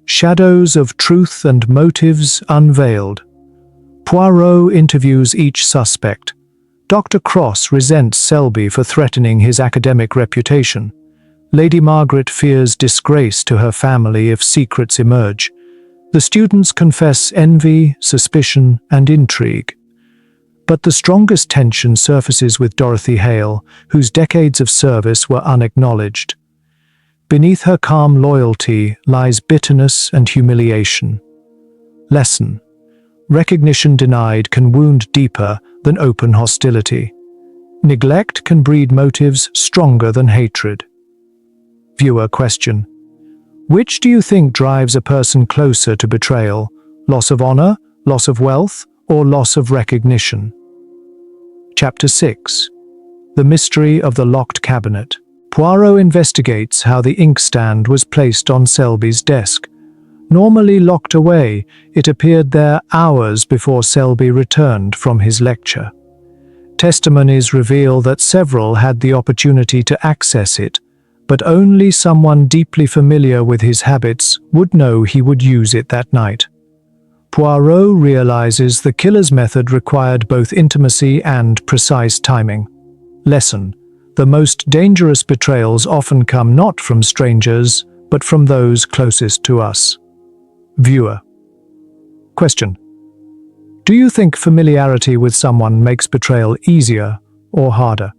Shadows of Truth and Motives Unveiled. Poirot interviews each suspect. Dr. Cross resents Selby for threatening his academic reputation. Lady Margaret fears disgrace to her family if secrets emerge. The students confess envy, suspicion, and intrigue. But the strongest tension surfaces with Dorothy Hale, whose decades of service were unacknowledged. Beneath her calm loyalty lies bitterness and humiliation. Lesson: recognition denied can wound deeper than open hostility. Neglect can breed motives stronger than hatred. Viewer question: which do you think drives a person closer to betrayal? Loss of honor, loss of wealth, or loss of recognition? Chapter 6: The Mystery of the Locked Cabinet. Poirot investigates how the inkstand was placed on Selby's desk. Normally locked away, it appeared there hours before Selby returned from his lecture. Testimonies reveal that several had the opportunity to access it, but only someone deeply familiar with his habits would know he would use it that night. Poirot realizes the killer's method required both intimacy and precise timing. Lesson: the most dangerous betrayals often come not from strangers, but from those closest to us. Viewer: question: do you think familiarity with someone makes betrayal easier or harder?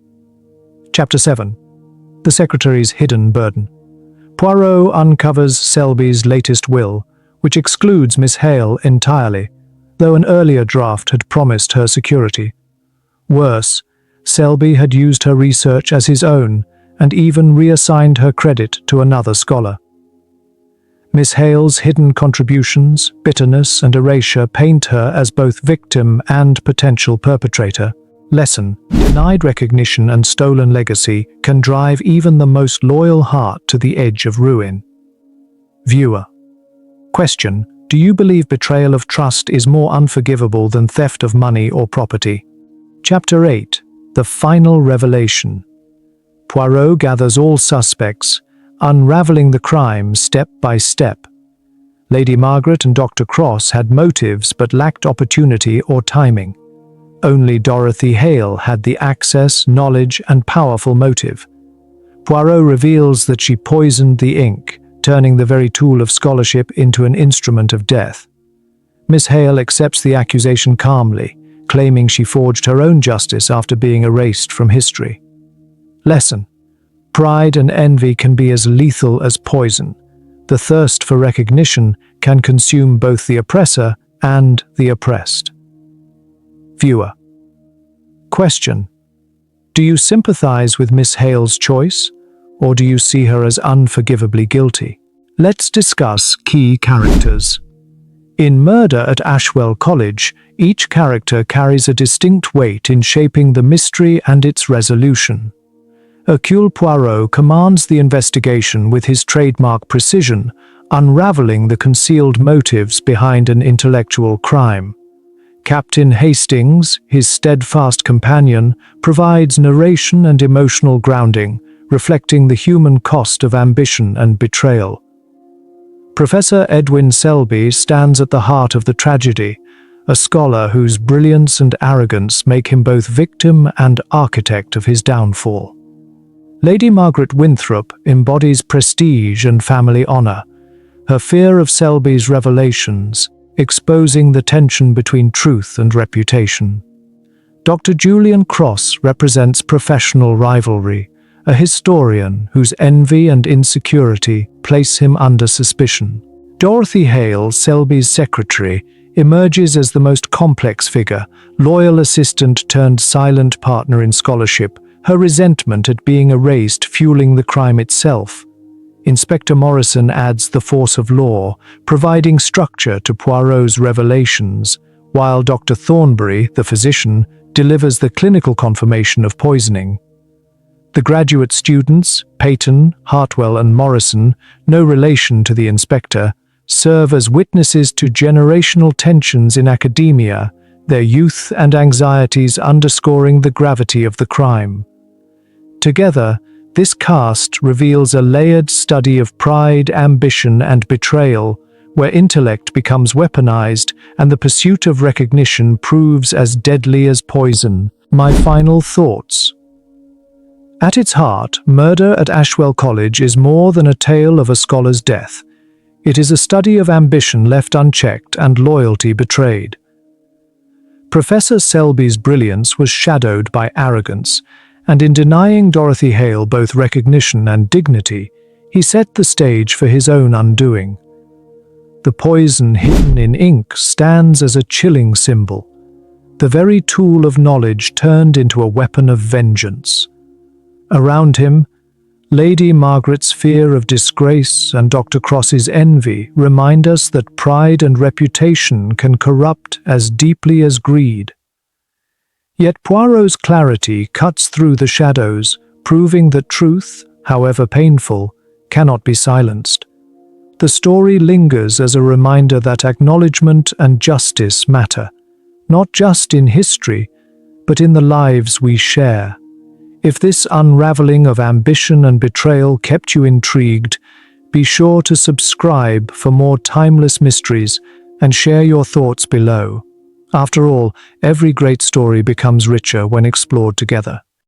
Chapter 7: The Secretary's Hidden Burden. Poirot uncovers Selby's latest will, which excludes Miss Hale entirely. though an earlier draft had promised her security. Worse, Selby had used her research as his own and even reassigned her credit to another scholar. Miss Hale's hidden contributions, bitterness, and erasure paint her as both victim and potential perpetrator. Lesson: denied recognition and stolen legacy can drive even the most loyal heart to the edge of ruin. Viewer. Question: do you believe betrayal of trust is more unforgivable than theft of money or property? Chapter 8. The Final Revelation. Poirot gathers all suspects, unraveling the crime step by step. Lady Margaret and Dr. Cross had motives but lacked opportunity or timing. Only Dorothy Hale had the access, knowledge, and powerful motive. Poirot reveals that she poisoned the ink, turning the very tool of scholarship into an instrument of death. Miss Hale accepts the accusation calmly, claiming she forged her own justice after being erased from history. Lesson: pride and envy can be as lethal as poison. The thirst for recognition can consume both the oppressor and the oppressed. Viewer. Question: do you sympathize with Miss Hale's choice, or do you see her as unforgivably guilty? Let's discuss key characters. In Murder at Ashwell College, each character carries a distinct weight in shaping the mystery and its resolution. Hercule Poirot commands the investigation with his trademark precision, unraveling the concealed motives behind an intellectual crime. Captain Hastings, his steadfast companion, provides narration and emotional grounding, reflecting the human cost of ambition and betrayal. Professor Edwin Selby stands at the heart of the tragedy, a scholar whose brilliance and arrogance make him both victim and architect of his downfall. Lady Margaret Winthrop embodies prestige and family honor, her fear of Selby's revelations exposing the tension between truth and reputation. Dr. Julian Cross represents professional rivalry, a historian whose envy and insecurity place him under suspicion. Dorothy Hale, Selby's secretary, emerges as the most complex figure, loyal assistant turned silent partner in scholarship, her resentment at being erased fueling the crime itself. Inspector Morrison adds the force of law, providing structure to Poirot's revelations, while Dr. Thornbury, the physician, delivers the clinical confirmation of poisoning. The graduate students, Peyton, Hartwell, and Morrison, no relation to the inspector, serve as witnesses to generational tensions in academia, their youth and anxieties underscoring the gravity of the crime. Together, this cast reveals a layered study of pride, ambition, and betrayal, where intellect becomes weaponized and the pursuit of recognition proves as deadly as poison. My final thoughts. At its heart, Murder at Ashwell College is more than a tale of a scholar's death. It is a study of ambition left unchecked and loyalty betrayed. Professor Selby's brilliance was shadowed by arrogance, and in denying Dorothy Hale both recognition and dignity, he set the stage for his own undoing. The poison hidden in ink stands as a chilling symbol, the very tool of knowledge turned into a weapon of vengeance. Around him, Lady Margaret's fear of disgrace and Dr. Cross's envy remind us that pride and reputation can corrupt as deeply as greed. Yet Poirot's clarity cuts through the shadows, proving that truth, however painful, cannot be silenced. The story lingers as a reminder that acknowledgement and justice matter, not just in history, but in the lives we share. If this unraveling of ambition and betrayal kept you intrigued, be sure to subscribe for more timeless mysteries and share your thoughts below. After all, every great story becomes richer when explored together.